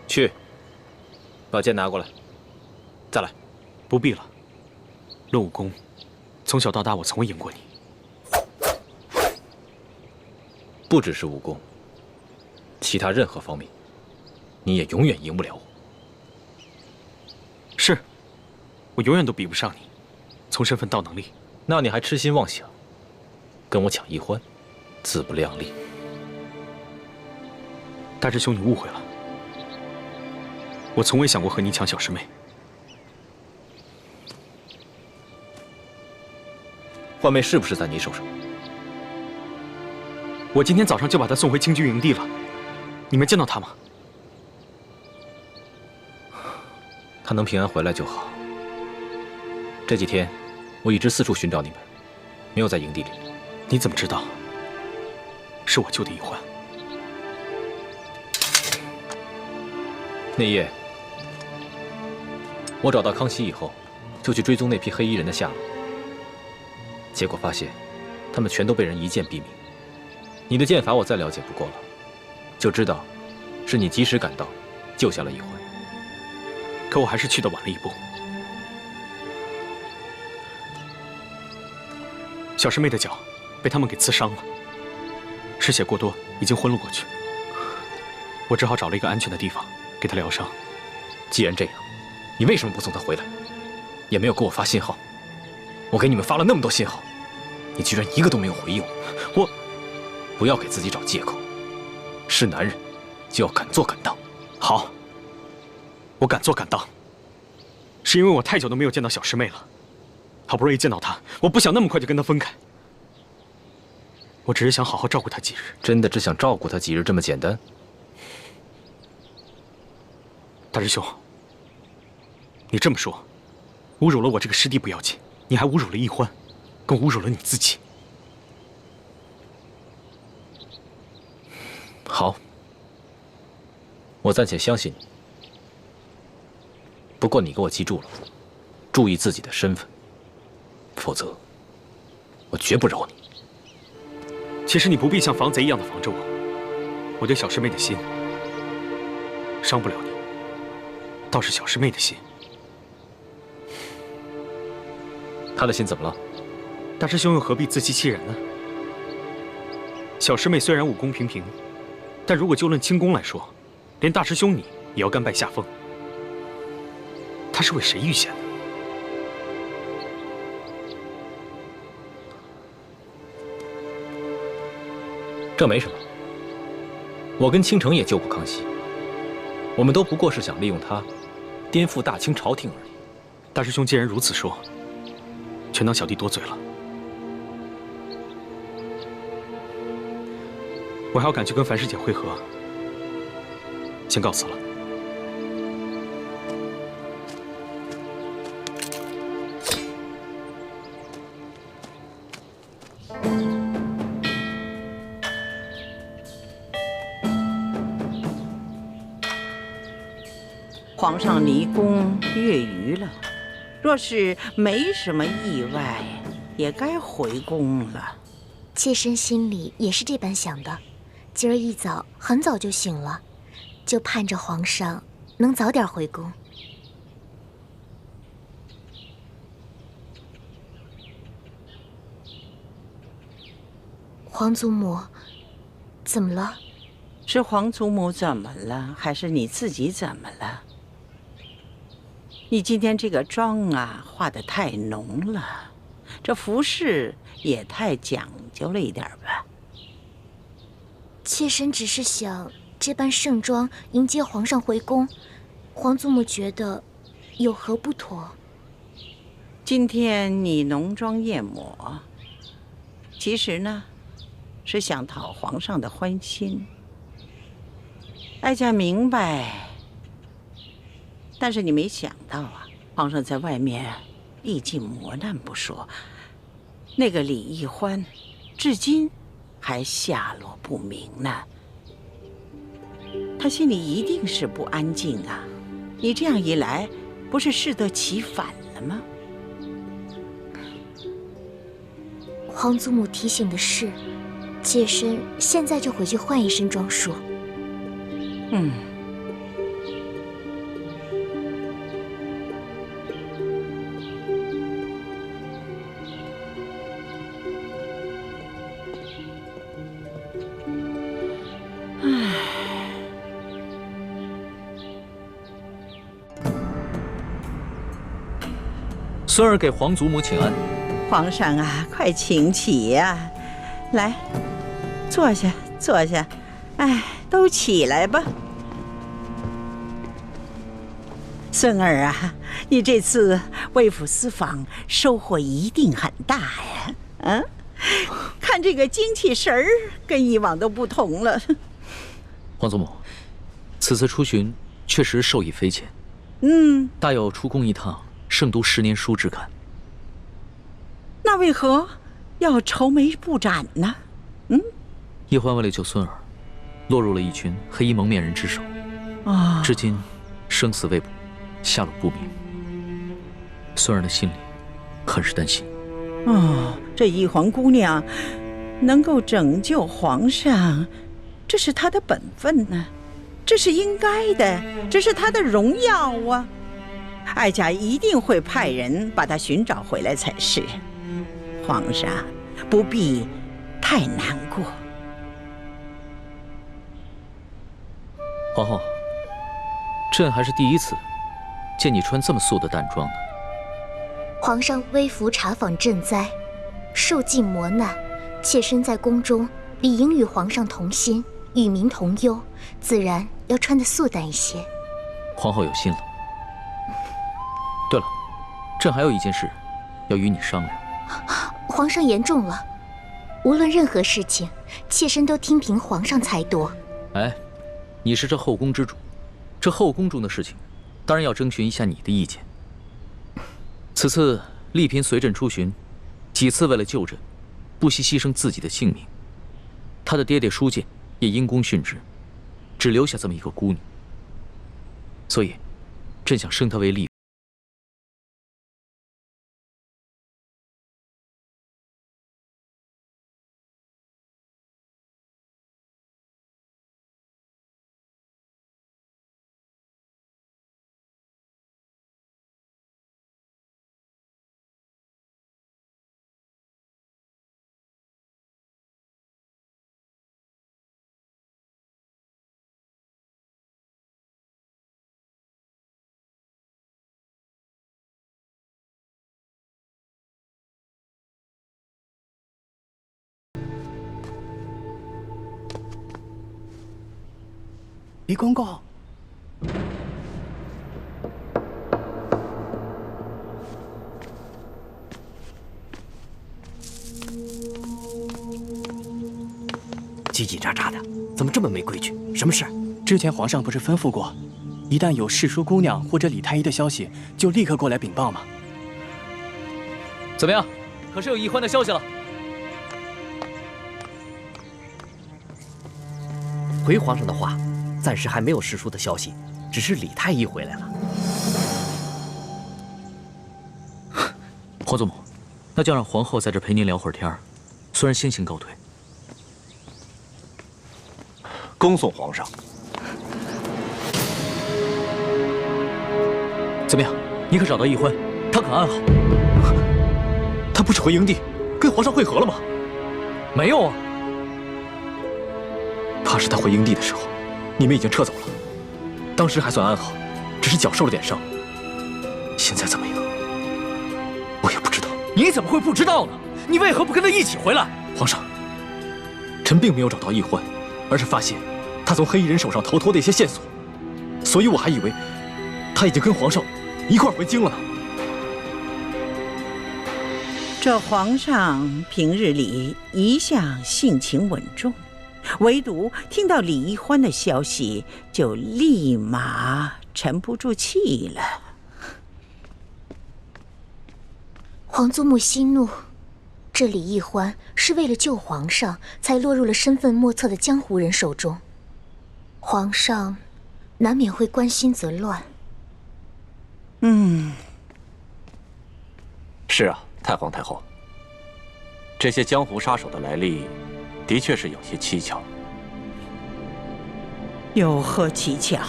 去，把剑拿过来。再来。不必了。论武功，从小到大我从未赢过你。不只是武功，其他任何方面，你也永远赢不了我。是，我永远都比不上你，从身份到能力。那你还痴心妄想，跟我抢一欢，自不量力。大师兄，你误会了。我从未想过和你抢小师妹。幻妹是不是在你手上？我今天早上就把她送回清军营地了。你没见到她吗？她能平安回来就好。这几天，我一直四处寻找你们，没有在营地里。你怎么知道？是我救的一欢。那夜，我找到康熙以后，就去追踪那批黑衣人的下落。结果发现，他们全都被人一剑毙命。你的剑法我再了解不过了，就知道是你及时赶到，救下了一欢。可我还是去得晚了一步。小师妹的脚被他们给刺伤了，失血过多，已经昏了过去。我只好找了一个安全的地方给他疗伤。既然这样，你为什么不送他回来？也没有给我发信号。我给你们发了那么多信号，你居然一个都没有回应我。不要给自己找借口。是男人，就要敢做敢当。好，我敢做敢当。是因为我太久都没有见到小师妹了，好不容易见到她，我不想那么快就跟她分开。我只是想好好照顾她几日。真的只想照顾她几日这么简单？大师兄，你这么说，侮辱了我这个师弟不要紧，你还侮辱了易欢，更侮辱了你自己。好，我暂且相信你。不过你给我记住了，注意自己的身份，否则我绝不饶你。其实你不必像防贼一样的防着我，我对小师妹的心伤不了你，倒是小师妹的心。她的心怎么了？大师兄又何必自欺欺人呢？小师妹虽然武功平平，但如果就论轻功来说，连大师兄你也要甘拜下风。她是为谁预险的？这没什么。我跟倾城也救过康熙，我们都不过是想利用他颠覆大清朝廷而已。大师兄既然如此说，全当小弟多嘴了。我还要赶去跟樊师姐会合，先告辞了。皇上离宫月余了，若是没什么意外，也该回宫了。妾身心里也是这般想的，今儿一早很早就醒了，就盼着皇上能早点回宫。皇祖母，怎么了？是皇祖母怎么了，还是你自己怎么了？你今天这个妆啊，化得太浓了，这服饰也太讲究了一点吧？妾身只是想这般盛装迎接皇上回宫，皇祖母觉得有何不妥？今天你浓妆艳抹，其实呢，是想讨皇上的欢心。哀家明白。但是你没想到啊，皇上在外面历尽磨难不说，那个李易欢，至今还下落不明呢。他心里一定是不安静啊！你这样一来，不是适得其反了吗？皇祖母提醒的是，妾身现在就回去换一身装束。孙儿给皇祖母请安。皇上啊，快请起呀！来，坐下，坐下。哎，都起来吧。孙儿啊，你这次为府私访收获一定很大呀！嗯，看这个精气神儿跟以往都不同了。皇祖母，此次出巡确实受益匪浅。大有出宫一趟胜读10年书之感。那为何要愁眉不展呢？易欢为了救孙儿，落入了一群黑衣蒙面人之手，至今生死未卜，下落不明。孙儿的心里很是担心。这易欢姑娘能够拯救皇上，这是她的本分呢，这是应该的，这是她的荣耀啊！哀家一定会派人把她寻找回来才是。皇上不必太难过。皇后，朕还是第一次见你穿这么素的淡妆呢。皇上微服查访赈灾，受尽磨难，妾身在宫中理应与皇上同心，与民同忧，自然要穿得素淡一些。皇后有心了。对了，朕还有一件事要与你商量。皇上言重了，无论任何事情，妾身都听凭皇上裁夺。哎，你是这后宫之主，这后宫中的事情，当然要征询一下你的意见。此次丽嫔随朕出巡，几次为了救朕，不惜牺牲自己的性命。她的爹爹舒建也因公殉职，只留下这么一个孤女。所以，朕想升她为丽。李公公，叽叽喳喳的，怎么这么没规矩？什么事？之前皇上不是吩咐过，一旦有世淑姑娘或者李太医的消息，就立刻过来禀报吗？怎么样？可是有易欢的消息了？回皇上的话。暂时还没有世淑的消息，只是李太医回来了。皇祖母，那就让皇后在这陪您聊会儿天儿，虽然先行告退。恭送皇上。怎么样？你可找到易欢？他可安好？他不是回营地跟皇上会合了吗？没有啊。怕是他回营地的时候。你们已经撤走了，当时还算安好，只是脚受了点伤。现在怎么样？我也不知道。你怎么会不知道呢？你为何不跟他一起回来？皇上，臣并没有找到易欢，而是发现他从黑衣人手上逃脱的一些线索，所以我还以为他已经跟皇上一块儿回京了呢。这皇上平日里一向性情稳重。唯独听到李易欢的消息，就立马沉不住气了。皇祖母息怒，这李易欢是为了救皇上，才落入了身份莫测的江湖人手中。皇上难免会关心则乱。是啊，太皇太后，这些江湖杀手的来历。的确是有些蹊跷。有何蹊跷？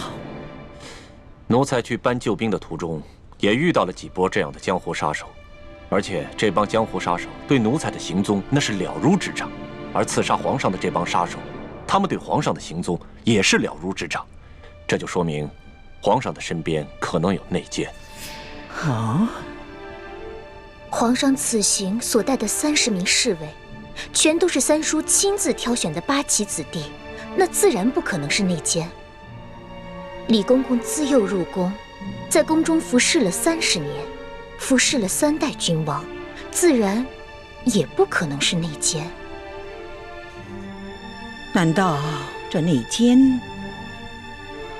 奴才去搬救兵的途中，也遇到了几波这样的江湖杀手，而且这帮江湖杀手对奴才的行踪那是了如指掌，而刺杀皇上的这帮杀手，他们对皇上的行踪也是了如指掌，这就说明，皇上的身边可能有内奸。啊！皇上此行所带的30名侍卫。全都是三叔亲自挑选的8旗子弟，那自然不可能是内奸。李公公自幼入宫，在宫中服侍了30年，服侍了3代君王，自然也不可能是内奸。难道这内奸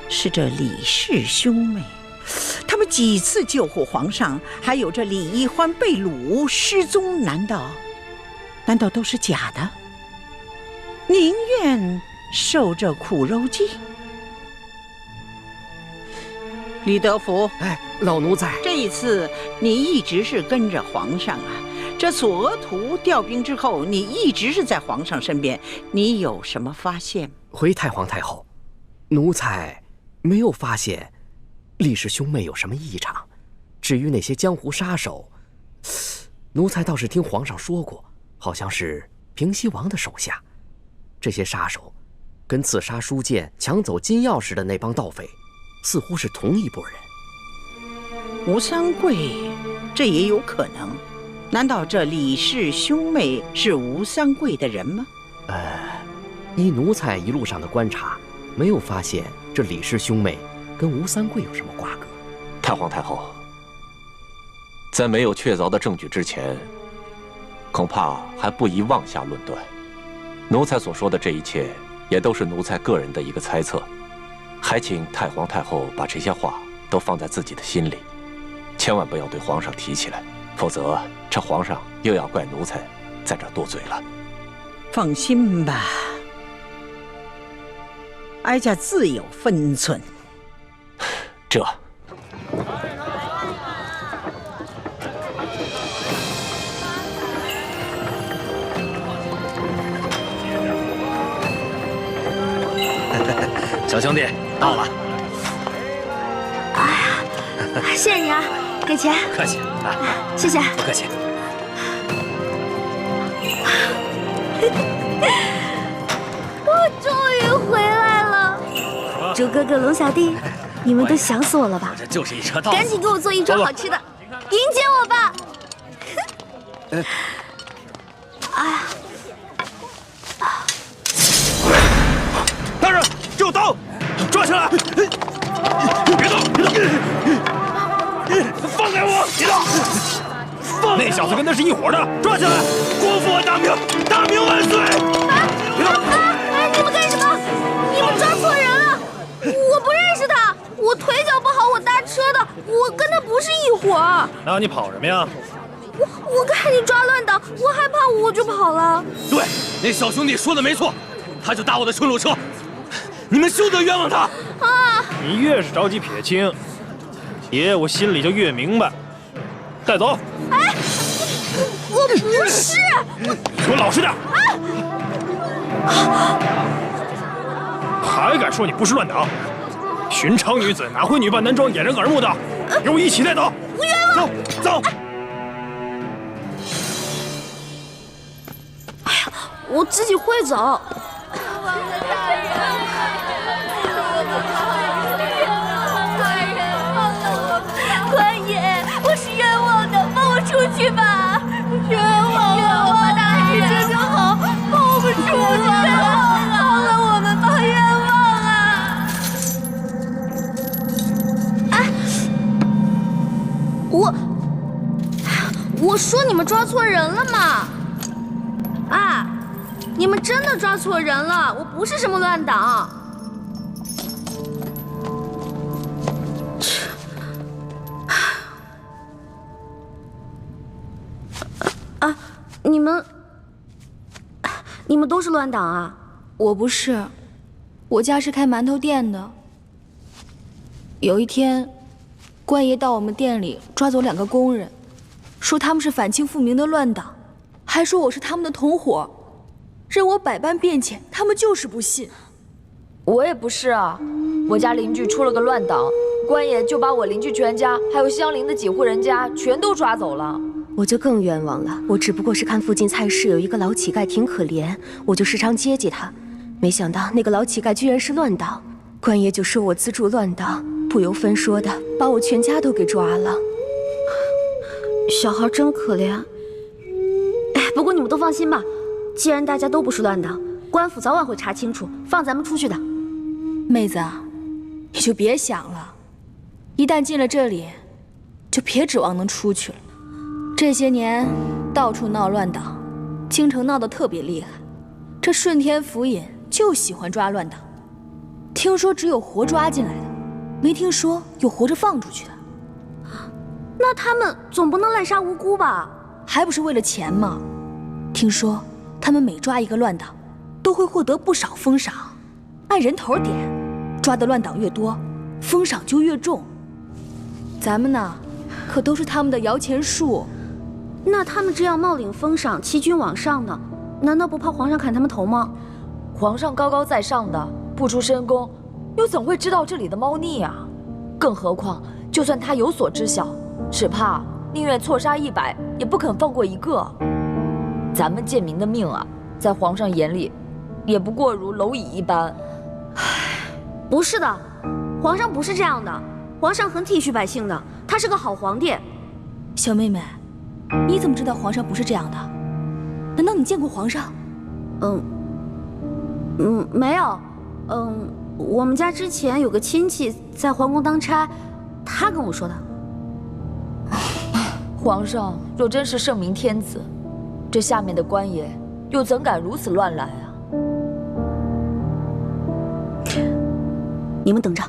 是这李氏兄妹？他们几次救护皇上，还有这李易欢被掳失踪，难道都是假的？宁愿受这苦肉计？李德福，老奴才，这一次你一直是跟着皇上啊。这索额图调兵之后，你一直是在皇上身边，你有什么发现？回太皇太后，奴才没有发现李氏兄妹有什么异常。至于那些江湖杀手，奴才倒是听皇上说过。好像是平西王的手下。这些杀手跟刺杀书剑、抢走金钥匙的那帮盗匪，似乎是同一拨人。吴三桂，这也有可能。难道这李氏兄妹是吴三桂的人吗？依奴才一路上的观察，没有发现这李氏兄妹跟吴三桂有什么瓜葛。太皇太后，在没有确凿的证据之前，恐怕还不宜妄下论断。奴才所说的这一切，也都是奴才个人的一个猜测，还请太皇太后把这些话都放在自己的心里，千万不要对皇上提起来，否则这皇上又要怪奴才在这多嘴了。放心吧，哀家自有分寸。这。小兄弟到了。哎呀，谢谢你啊，给钱。客气啊，谢谢。不客气。我终于回来了，猪哥哥、龙小弟，你们都想死我了吧？这就是一车稻子，赶紧给我做一桌好吃的，迎接我吧。哎呀！大人，这有刀，抓起来！别动，别动！放开我！别动！那小子跟他是一伙的，抓起来！国父大明，大明万岁！别动！哎，你们干什么？你们抓错人了！我不认识他，我腿脚不好，我搭车的，我跟他不是一伙儿。那你跑什么呀？我看你抓乱党，我害怕，我就跑了。对，那小兄弟说的没错，他就搭我的顺路车，你们休得冤枉他。啊！你越是着急撇清，爷我心里就越明白。带走。哎，我不是。你给我老实点。还敢说你不是乱党？寻常女子哪会女扮男装掩人耳目的？给我一起带走。不冤枉。走走。我自己会走。官爷，我是冤枉的，放我出去吧！冤枉啊！大人这就好，放我们出去吧！放了我们吧，冤枉啊！哎，我说你们抓错人了嘛！啊！你们真的抓错人了，我不是什么乱党。啊，你们都是乱党啊？我不是，我家是开馒头店的。有一天，官爷到我们店里抓走2个工人，说他们是反清复明的乱党，还说我是他们的同伙。任我百般辩解，他们就是不信。我也不是啊，我家邻居出了个乱党，官爷就把我邻居全家还有相邻的几户人家全都抓走了。我就更冤枉了，我只不过是看附近菜市有一个老乞丐挺可怜，我就时常接济他，没想到那个老乞丐居然是乱党，官爷就说我资助乱党，不由分说的把我全家都给抓了。小孩真可怜。哎，不过你们都放心吧。既然大家都不是乱党，官府早晚会查清楚，放咱们出去的。妹子啊，你就别想了，一旦进了这里，就别指望能出去了。这些年到处闹乱党，京城闹得特别厉害，这顺天府尹就喜欢抓乱党。听说只有活抓进来的，没听说有活着放出去的。那他们总不能滥杀无辜吧？还不是为了钱吗？听说他们每抓一个乱党，都会获得不少封赏，按人头点，抓的乱党越多，封赏就越重。咱们呢，可都是他们的摇钱树。那他们这样冒领封赏，欺君罔上的，难道不怕皇上砍他们头吗？皇上高高在上的，不出深宫，又怎会知道这里的猫腻啊？更何况，就算他有所知晓，只怕宁愿错杀100，也不肯放过1个。咱们贱民的命啊，在皇上眼里，也不过如蝼蚁一般。不是的，皇上不是这样的，皇上很体恤百姓的，他是个好皇帝。小妹妹，你怎么知道皇上不是这样的？难道你见过皇上？没有。我们家之前有个亲戚在皇宫当差，他跟我说的。皇上若真是圣明天子，这下面的官爷又怎敢如此乱来啊？你们等着。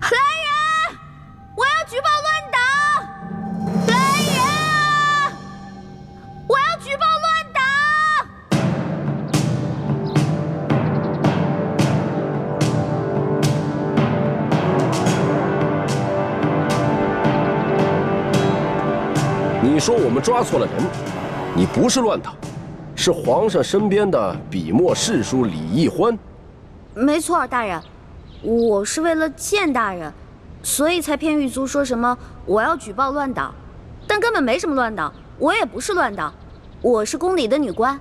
来人！我要举报乱党！来人啊！我要举报乱党！你说我们抓错了人，你不是乱党。是皇上身边的笔墨侍书李义欢。没错，大人，我是为了见大人，所以才骗狱卒说什么我要举报乱党，但根本没什么乱党，我也不是乱党，我是宫里的女官。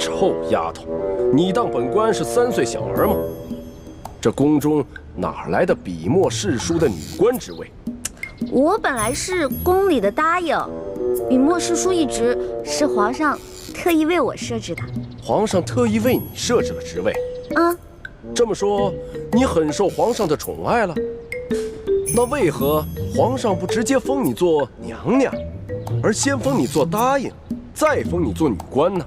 臭丫头，你当本官是3岁小儿吗？这宫中哪来的笔墨侍书的女官职位？我本来是宫里的答应。笔墨侍书一职是皇上特意为我设置的。皇上特意为你设置了职位？这么说，你很受皇上的宠爱了？那为何皇上不直接封你做娘娘，而先封你做答应，再封你做女官呢？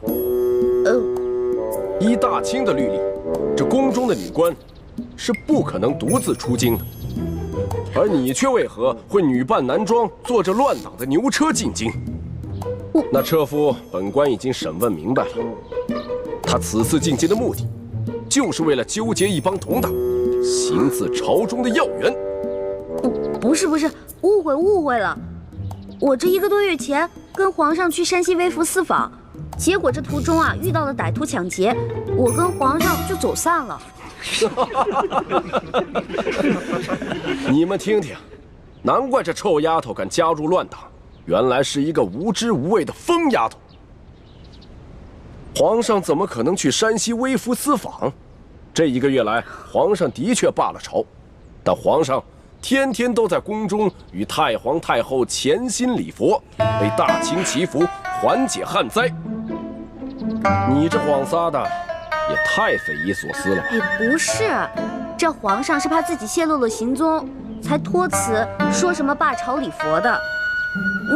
依大清的律例，这宫中的女官是不可能独自出京的。而你却为何会女扮男装，坐着乱党的牛车进京？那车夫本官已经审问明白了，他此次进京的目的，就是为了纠结一帮同党，行刺朝中的要员。不是，误会了。我这1个多月前跟皇上去山西微服私访，结果这途中啊遇到了歹徒抢劫，我跟皇上就走散了。你们听听，难怪这臭丫头敢加入乱党，原来是一个无知无畏的疯丫头。皇上怎么可能去山西微服私访？这1个月来，皇上的确罢了朝，但皇上天天都在宫中与太皇太后潜心礼佛，为大清祈福，缓解旱灾。你这谎撒的也太匪夷所思了吧？不是，这皇上是怕自己泄露了行踪，才托辞说什么罢朝礼佛的。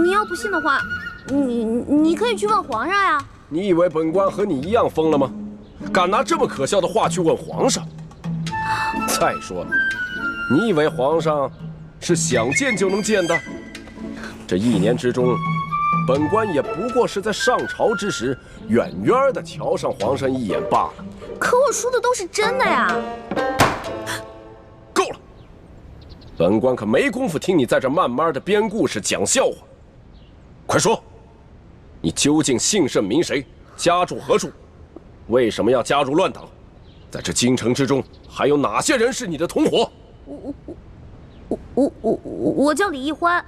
你要不信的话，你可以去问皇上呀。你以为本官和你一样疯了吗？敢拿这么可笑的话去问皇上？再说了，你以为皇上是想见就能见的？这1年之中，本官也不过是在上朝之时，远远的瞧上皇上一眼罢了。可我说的都是真的呀！够了，本官可没工夫听你在这慢慢的编故事讲笑话。快说，你究竟姓甚名谁，家住何处？为什么要加入乱党？在这京城之中，还有哪些人是你的同伙？我叫李义欢，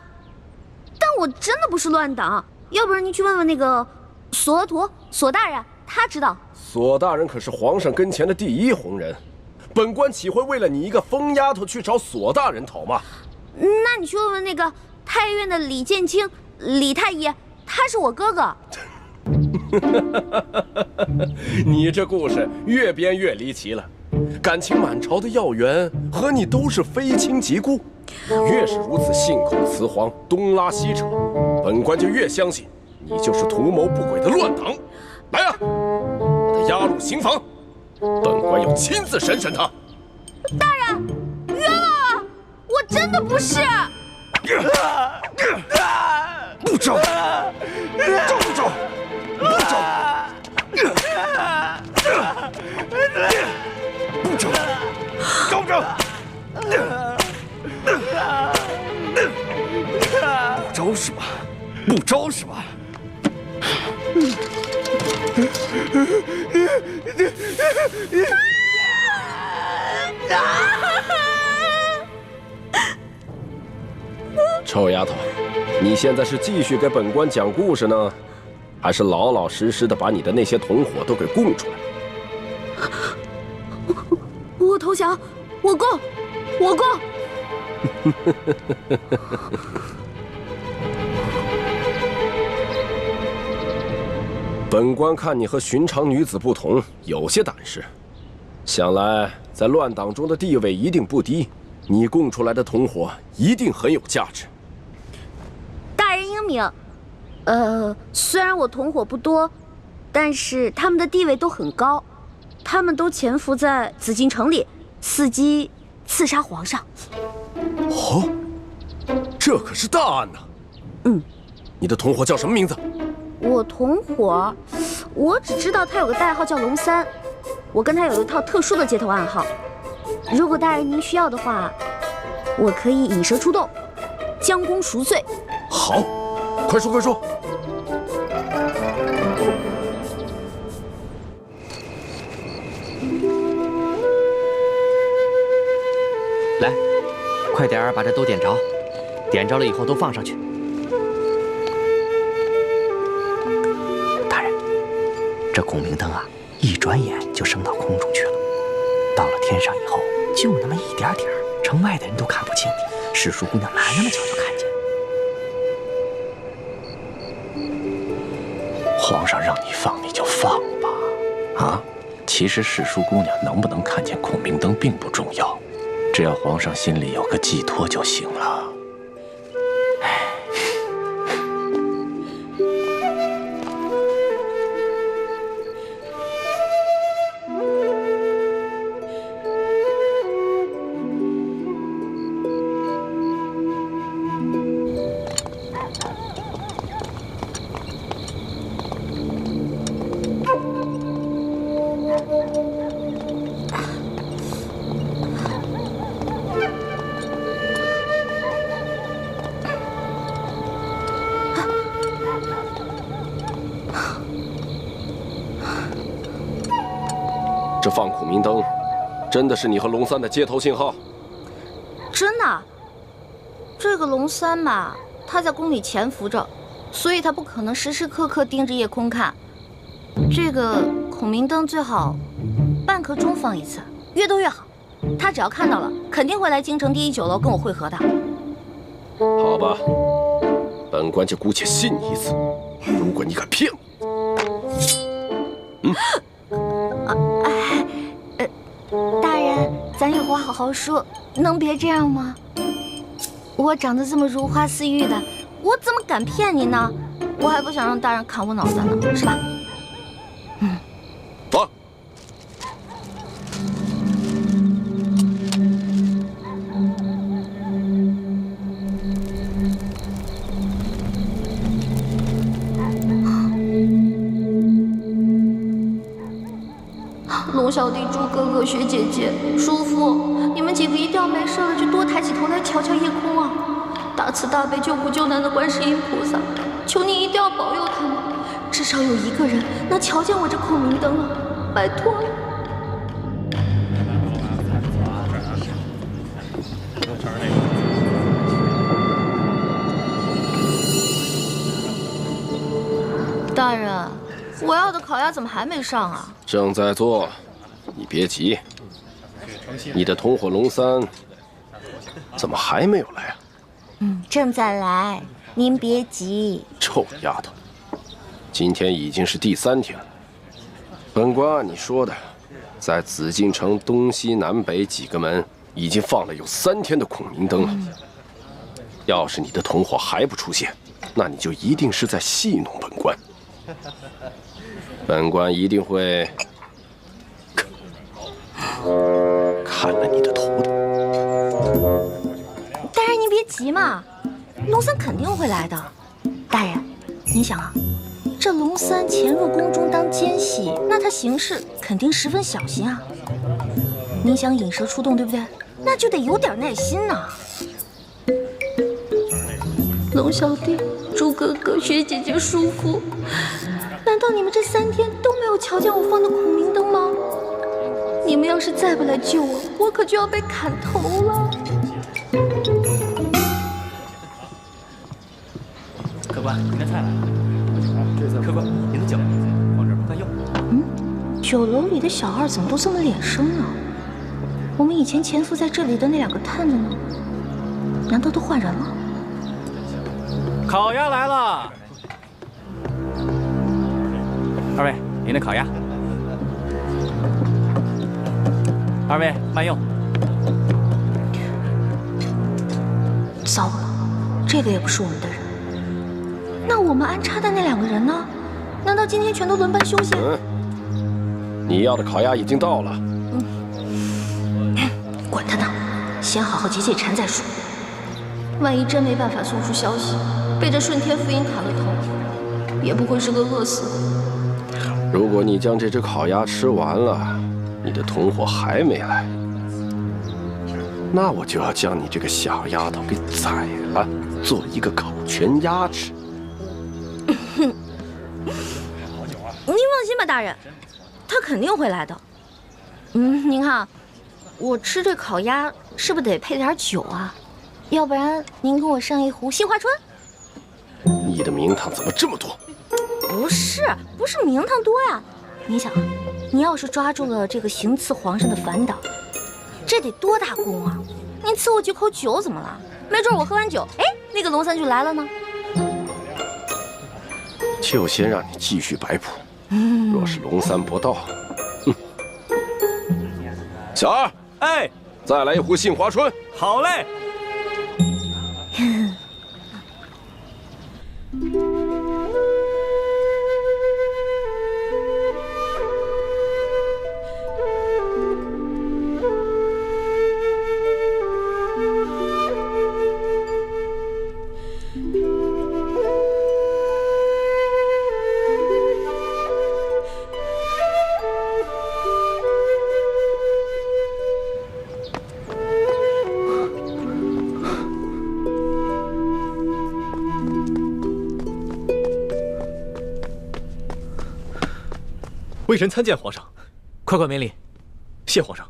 但我真的不是乱党。要不然你去问问那个索额图索大人，他知道。索大人可是皇上跟前的第1红人，本官岂会为了你一个疯丫头去找索大人讨骂？那你去问问那个太院的李建清李太医，他是我哥哥。你这故事越编越离奇了，感情满朝的要员和你都是非亲即故，越是如此信口雌黄，东拉西扯，本官就越相信你就是图谋不轨的乱党。来啊，把他押入刑房，本官要亲自审审他。大人，冤枉啊！我真的不是。不招，招不招？不招，不招，招不招？不招是吧？不招是吧？臭丫头，你现在是继续给本官讲故事呢，还是老老实实的把你的那些同伙都给供出来？我投降，我供，我供。本官看你和寻常女子不同，有些胆识，想来在乱党中的地位一定不低，你供出来的同伙一定很有价值。大人英明，虽然我同伙不多，但是他们的地位都很高，他们都潜伏在紫禁城里，伺机刺杀皇上。哦，这可是大案呐！你的同伙叫什么名字？我同伙，我只知道他有个代号叫龙三，我跟他有一套特殊的接头暗号。如果大人您需要的话，我可以引蛇出洞，将功赎罪。好，快说快说。来，快点儿把这都点着，点着了以后都放上去。大人，这孔明灯啊，一转眼就升到空中去了。到了天上以后，就那么一点点儿，城外的人都看不清。史书姑娘来那么巧就看见。皇上让你放，你就放吧。啊，其实史书姑娘能不能看见孔明灯并不重要，只要皇上心里有个寄托就行了。这放孔明灯，真的是你和龙三的接头信号？真的，这个龙三嘛，他在宫里潜伏着，所以他不可能时时刻刻盯着夜空看。这个孔明灯最好半刻钟放一次，越多越好。他只要看到了，肯定会来京城第1酒楼跟我会合的。好吧，本官就姑且信你一次。如果你敢骗我，大人，咱有话好好说，能别这样吗？我长得这么如花似玉的，我怎么敢骗你呢？我还不想让大人砍我脑袋呢，是吧？放。龙小弟、猪哥哥、雪姐姐、叔父，你们几个一定要没事了就多抬起头来瞧瞧夜空啊！大慈大悲救苦救难的观世音菩萨，求你一定要保佑他们，至少有一个人能瞧见我这孔明灯啊！拜托了。大人，我要的烤鸭怎么还没上啊？正在做，你别急。你的同伙龙三怎么还没有来啊？正在来，您别急。臭丫头，今天已经是第3天了。本官按你说的，在紫禁城东西南北几个门已经放了有3天的孔明灯了。要是你的同伙还不出现，那你就一定是在戏弄本官。本官一定会砍了你的头的。大人，您别急嘛，龙三肯定会来的。大人，您想啊，这龙三潜入宫中当奸细，那他行事肯定十分小心啊。您想引蛇出洞，对不对？那就得有点耐心呐。龙小弟、猪哥哥、雪姐姐、叔父，难道你们这3天都没有瞧见我放的孔明灯吗？你们要是再不来救我，我可就要被砍头了。官，您的菜来了。客官，您的酒放这儿不该用。酒楼里的小二怎么都这么脸生呢？我们以前潜伏在这里的那2个探子呢？难道都换人了？烤鸭来了，二位，您的烤鸭。二位慢用。糟了，这个也不是我们的人。那我们安插的那2个人呢？难道今天全都轮班休息？你要的烤鸭已经到了。管他呢，先好好解解馋再说。万一真没办法送出消息，被这顺天福音砍了头，也不会是个饿死的。如果你将这只烤鸭吃完了，你的同伙还没来，那我就要将你这个小丫头给宰了，做一个烤全鸭吃。您放心吧，大人，他肯定会来的。您看，我吃这烤鸭是不是得配点酒啊？要不然您给我上一壶杏花春。你的名堂怎么这么多？不是名堂多呀。你想，你要是抓住了这个行刺皇上的反党，这得多大功啊！您赐我几口酒怎么了？没准我喝完酒，哎，那个龙三就来了呢。就先让你继续摆谱。若是龙三不到，小二，哎，再来一壶杏花春。好嘞。微臣参见皇上，快免礼。谢皇上。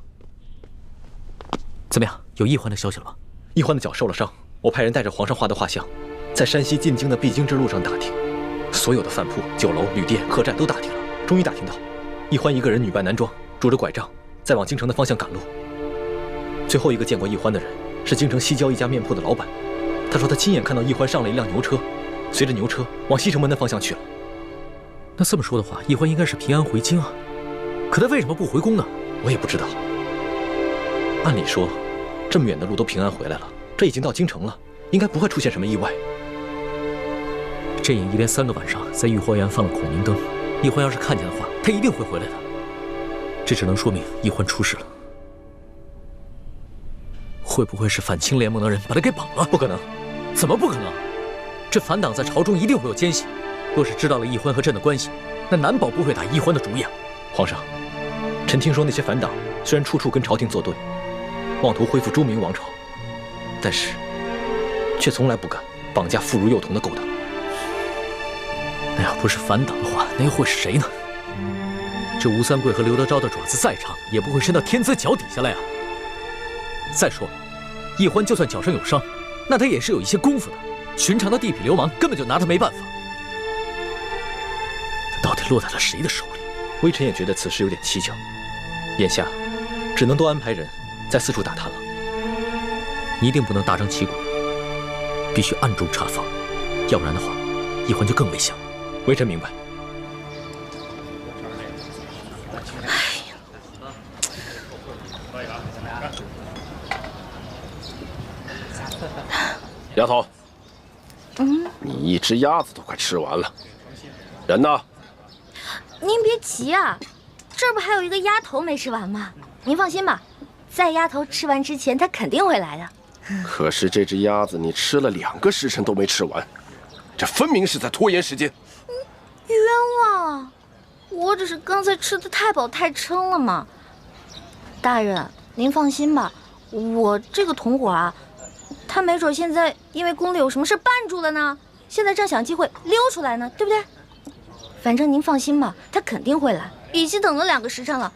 怎么样，有易欢的消息了吗？易欢的脚受了伤，我派人带着皇上画的画像，在山西进京的必经之路上打听，所有的饭铺、酒楼、旅店、客栈都打听了，终于打听到，易欢一个人女扮男装，拄着拐杖，在往京城的方向赶路。最后一个见过易欢的人是京城西郊一家面铺的老板，他说他亲眼看到易欢上了一辆牛车，随着牛车往西城门的方向去了。那这么说的话，易欢应该是平安回京啊，可他为什么不回宫呢？我也不知道。按理说，这么远的路都平安回来了，这已经到京城了，应该不会出现什么意外。阵营一连3个晚上在御花园放了孔明灯，易欢要是看见的话，他一定会回来的。这只能说明易欢出事了。会不会是反清联盟的人把他给绑了？不可能。怎么不可能？这反党在朝中一定会有奸细。若是知道了易欢和朕的关系，那难保不会打易欢的主意啊！皇上，臣听说那些反党虽然处处跟朝廷作对，妄图恢复朱明王朝，但是却从来不敢绑架妇孺幼童的勾当。那要不是反党的话，那又会是谁呢？这吴三桂和刘德昭的爪子再长，也不会伸到天子脚底下来啊！再说了，易欢就算脚上有伤，那他也是有一些功夫的，寻常的地痞流氓根本就拿他没办法。到底落在了谁的手里？微臣也觉得此事有点蹊跷，眼下只能多安排人在四处打探了。你一定不能大张旗鼓，必须暗中查访，要不然的话，易欢就更危险了。微臣明白。丫头，你一只鸭子都快吃完了，人呢？您别急啊，这不还有一个鸭头没吃完吗？您放心吧，在鸭头吃完之前，他肯定会来的。可是这只鸭子你吃了2个时辰都没吃完，这分明是在拖延时间。冤枉啊！我只是刚才吃的太饱太撑了嘛。大人，您放心吧，我这个同伙啊，他没准现在因为宫里有什么事绊住了呢，现在正想机会溜出来呢，对不对？反正您放心吧，他肯定会来，已经等了2个时辰了，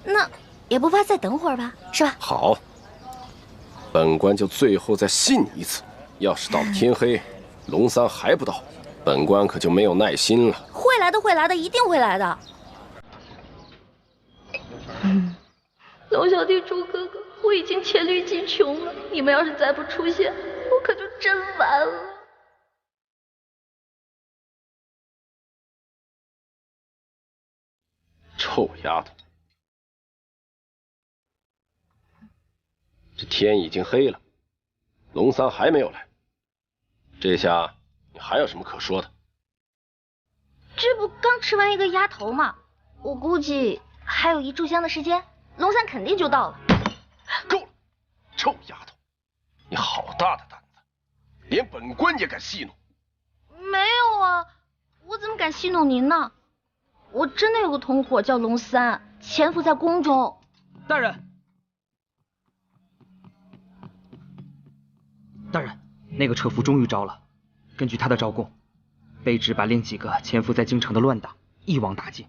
那也不怕再等会儿吧，是吧？好，本官就最后再信你一次，要是到了天黑，龙三还不到，本官可就没有耐心了。会来的，会来的，一定会来的。龙小弟、朱哥哥，我已经黔驴技穷了，你们要是再不出现，我可就真完了。臭丫头，这天已经黑了，龙三还没有来，这下你还有什么可说的？这不刚吃完一个鸭头吗？我估计还有1炷香的时间，龙三肯定就到了。够了，臭丫头，你好大的胆子，连本官也敢戏弄！没有啊，我怎么敢戏弄您呢？我真的有个同伙叫龙三，潜伏在宫中。大人，大人，那个车夫终于招了。根据他的招供，卑职把另几个潜伏在京城的乱党一网打尽。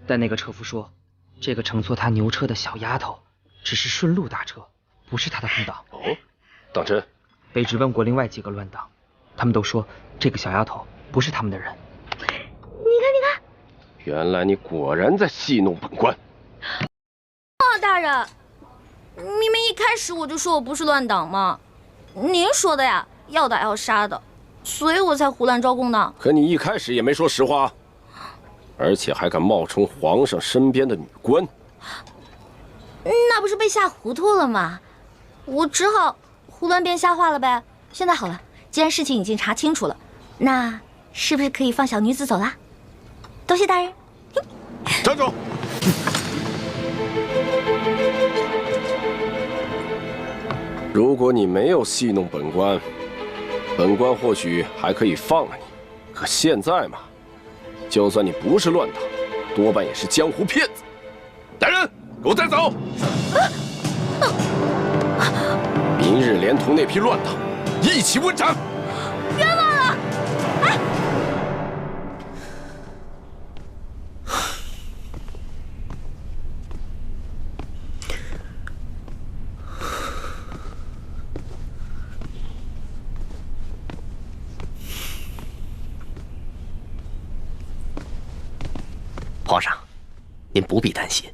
但那个车夫说，这个乘坐他牛车的小丫头只是顺路搭车，不是他的同党。哦，当真？卑职问过另外几个乱党，他们都说这个小丫头不是他们的人。你看，你看。原来你果然在戏弄本官。大人，明明一开始我就说我不是乱党嘛，您说的呀，要打要杀的，所以我才胡乱招供的。可你一开始也没说实话，而且还敢冒充皇上身边的女官，那不是被吓糊涂了吗？我只好胡乱编瞎话了呗。现在好了，既然事情已经查清楚了，那是不是可以放小女子走啦？多谢大人。站住！如果你没有戏弄本官，本官或许还可以放了你。可现在嘛，就算你不是乱党，多半也是江湖骗子。来人，给我带走！明日连同那批乱党一起问斩。冤枉了！哎。皇上，您不必担心，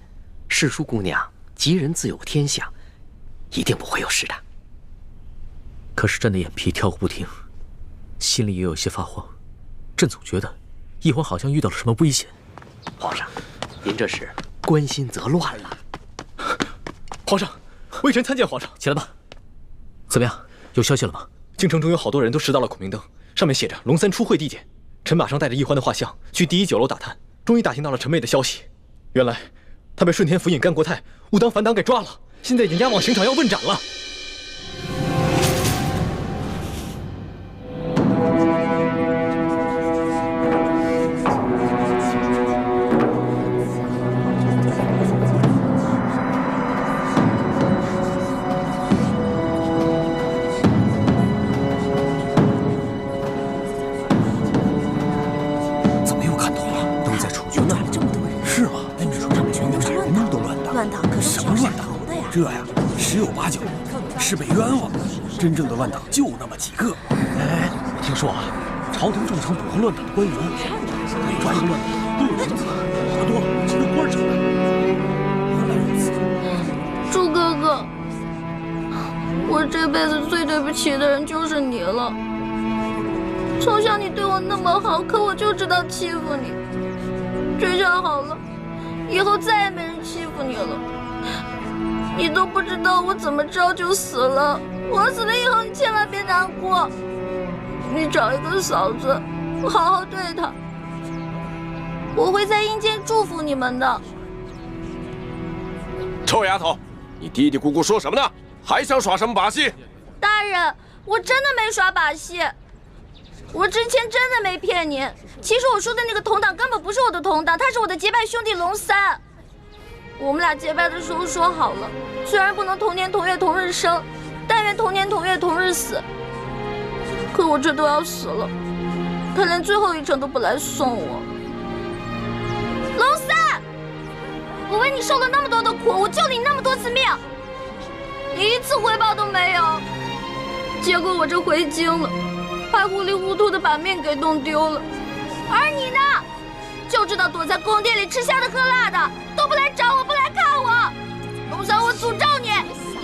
世淑姑娘吉人自有天相，一定不会有事的。可是朕的眼皮跳个不停，心里也有些发慌。朕总觉得一皇好像遇到了什么危险。皇上，您这是关心则乱了。皇上，微臣参见皇上。起来吧。怎么样？有消息了吗？京城中有好多人都拾到了孔明灯，上面写着龙三出会递减。臣马上带着奕欢的画像去第1酒楼打探，终于打听到了陈妹的消息。原来他被顺天府尹甘国泰误当反党给抓了，现在已经押往刑场要问斩了。这呀，10有8九是被冤枉的。真正的乱党就那么几个。哎，我听说啊，朝廷重惩捕获乱党的官员，每抓一个乱党都有银子，抓多了其实官儿成的。原来如此。朱哥哥，我这辈子最对不起的人就是你了。从小你对我那么好，可我就知道欺负你。这下好了，以后再也没人欺负你了。你都不知道我怎么着就死了，我死了以后你千万别难过。你找一个嫂子，好好对她，我会在阴间祝福你们的。臭丫头，你嘀嘀咕咕说什么呢？还想耍什么把戏？大人，我真的没耍把戏，我之前真的没骗您。其实我说的那个同党根本不是我的同党，他是我的结拜兄弟龙三。我们俩结拜的时候说好了，虽然不能同年同月同日生，但愿同年同月同日死。可我这都要死了，他连最后一程都不来送我。龙三，我为你受了那么多的苦，我救了你那么多次命，你一次回报都没有。结果我这回京了，还糊里糊涂的把命给弄丢了。而你呢，就知道躲在宫殿里吃香的喝辣的，都不来找我，不来看我。龙三，我诅咒你，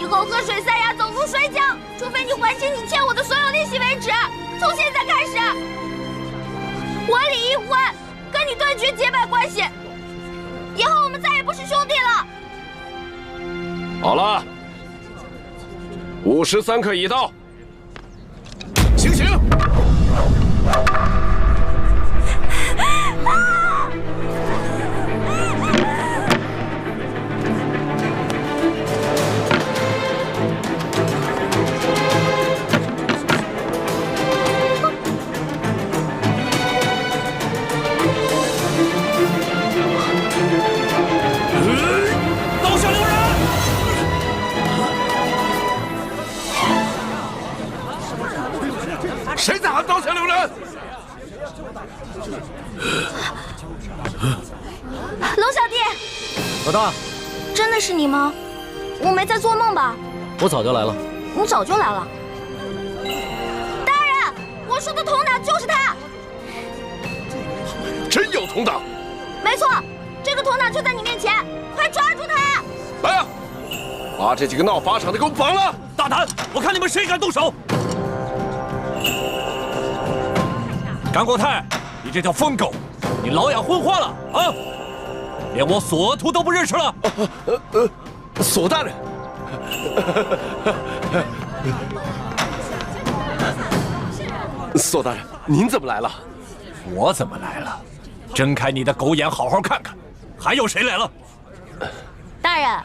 以后喝水塞牙，走路摔跤，除非你还清你欠我的所有利息为止。从现在开始，我李易欢跟你断绝结拜关系，以后我们再也不是兄弟了。好了，53刻已到，行刑！刀下留人！谁在喊刀下留人？龙小弟，老大，真的是你吗？我没在做梦吧？我早就来了。你早就来了。大人，我说的同党就是他。真有同党？没错，这个同党就在你面前，快抓住他！来啊，把这几个闹法场的给我绑了！大胆！我看你们谁敢动手！甘国泰，你这条疯狗，你老养昏花了啊！连我索额图都不认识了。索大人，索大人，您怎么来了？我怎么来了？睁开你的狗眼，好好看看，还有谁来了？大人，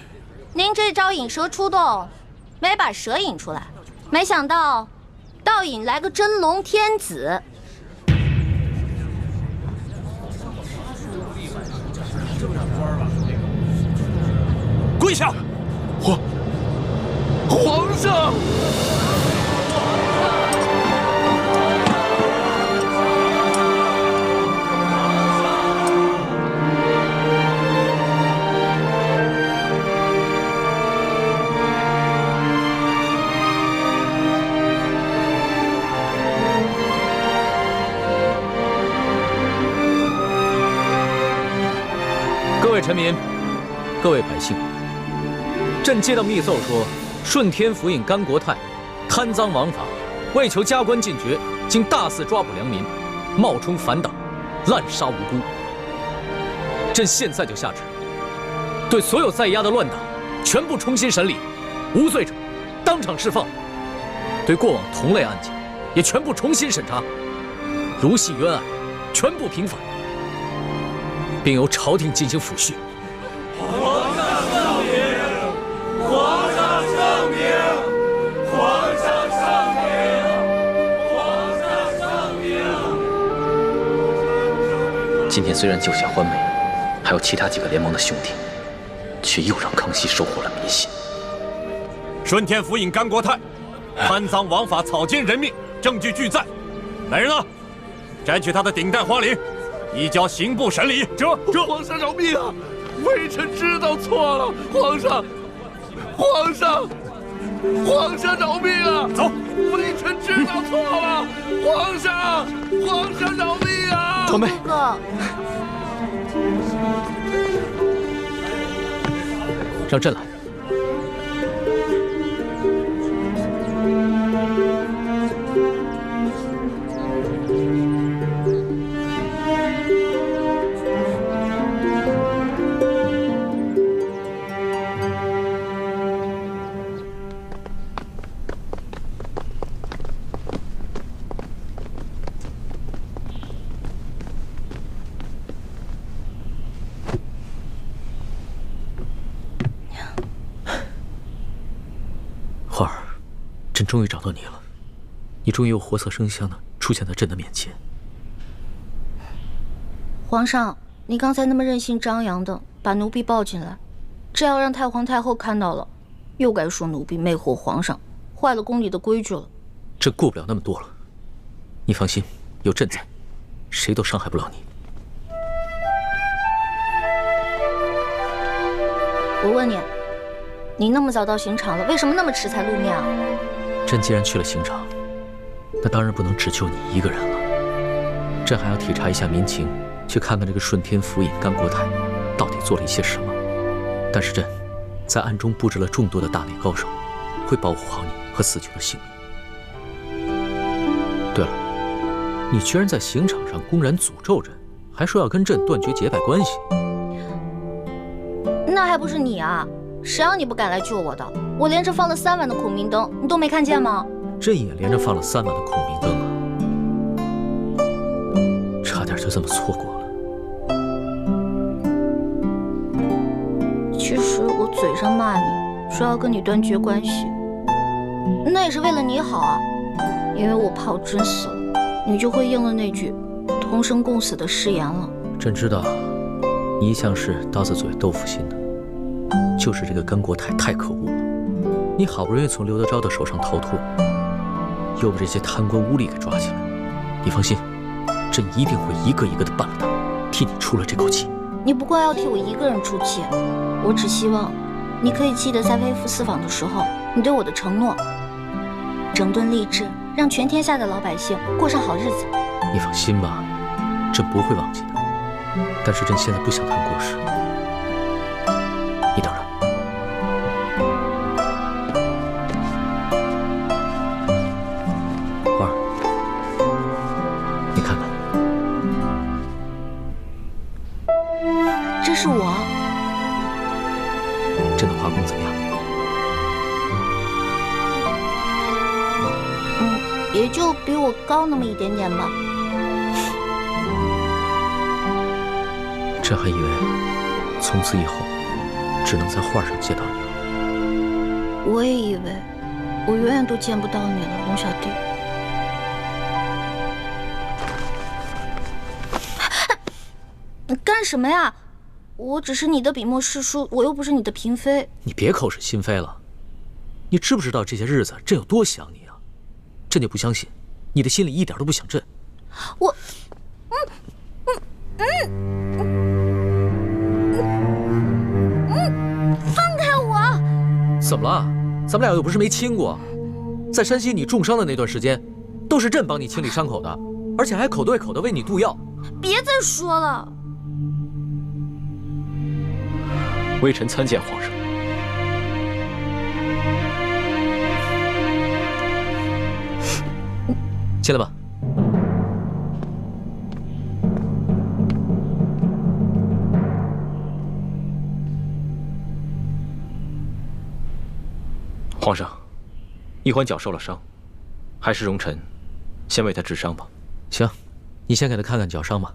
您这招引蛇出洞，没把蛇引出来，没想到倒引来个真龙天子。跪下！皇上！各位臣民，各位百姓，朕接到密奏说，顺天府尹甘国泰贪赃枉法，为求加官进爵，竟大肆抓捕良民，冒充反党，滥杀无辜。朕现在就下旨，对所有在押的乱党全部重新审理，无罪者当场释放，对过往同类案件也全部重新审查，如系冤案，全部平反，并由朝廷进行抚恤。皇上圣明！皇上圣明！皇上圣明！皇上圣明！今天虽然救下欢梅，还有其他几个联盟的兄弟，却又让康熙收获了民心。顺天府尹甘国泰贪赃枉法，草菅人命，证据俱在。来人啊，摘取他的顶戴花翎，移交刑部审理。这皇上饶命啊！微臣知道错了，皇上饶命啊！走，微臣知道错了，皇上饶命啊！欢梅，哥，让朕来。花儿，朕终于找到你了，你终于又活色生香的出现在朕的面前。皇上，你刚才那么任性张扬的把奴婢抱进来，这要让太皇太后看到了，又该说奴婢魅惑皇上，坏了宫里的规矩了。朕顾不了那么多了，你放心，有朕在，谁都伤害不了你。我问你，你那么早到刑场了，为什么那么迟才露面啊？朕既然去了刑场，那当然不能只救你一个人了。朕还要体察一下民情，去看看这个顺天府尹甘国泰到底做了一些什么。但是朕在暗中布置了众多的大内高手，会保护好你和死囚的性命。对了，你居然在刑场上公然诅咒朕，还说要跟朕断绝结拜关系。那还不是你啊！谁让你不敢来救我的？我连着放了3晚的孔明灯，你都没看见吗？朕也连着放了3晚的孔明灯啊，差点就这么错过了。其实我嘴上骂你，说要跟你断绝关系，那也是为了你好啊。因为我怕我真死了，你就会应了那句同生共死的誓言了。朕知道，你一向是刀子嘴豆腐心的，就是这个甘国泰太可恶了。你好不容易从刘德昭的手上逃脱，又被这些贪官污吏给抓起来。你放心，朕一定会一个一个的办了他，替你出了这口气。你不光要替我一个人出气，我只希望你可以记得在微服私访的时候你对我的承诺，整顿吏治，让全天下的老百姓过上好日子。你放心吧，朕不会忘记的。但是朕现在不想谈国事，你等着。花儿，你看看，这是我。朕的画工怎么样？也就比我高那么一点点吧。朕还以为从此以后只能在画上见到你了。我也以为我永远都见不到你了，龙小弟。你干什么呀？我只是你的笔墨诗书，我又不是你的嫔妃。你别口是心非了。你知不知道这些日子朕有多想你啊？朕就不相信你的心里一点都不想朕。我，放开我！怎么了？咱们俩又不是没亲过。在山西你重伤的那段时间，都是朕帮你清理伤口的，而且还口对口的为你渡药。别再说了。微臣参见皇上。进来吧。皇上，一环脚受了伤，还是容臣先为他治伤吧。行，你先给他看看脚伤吧。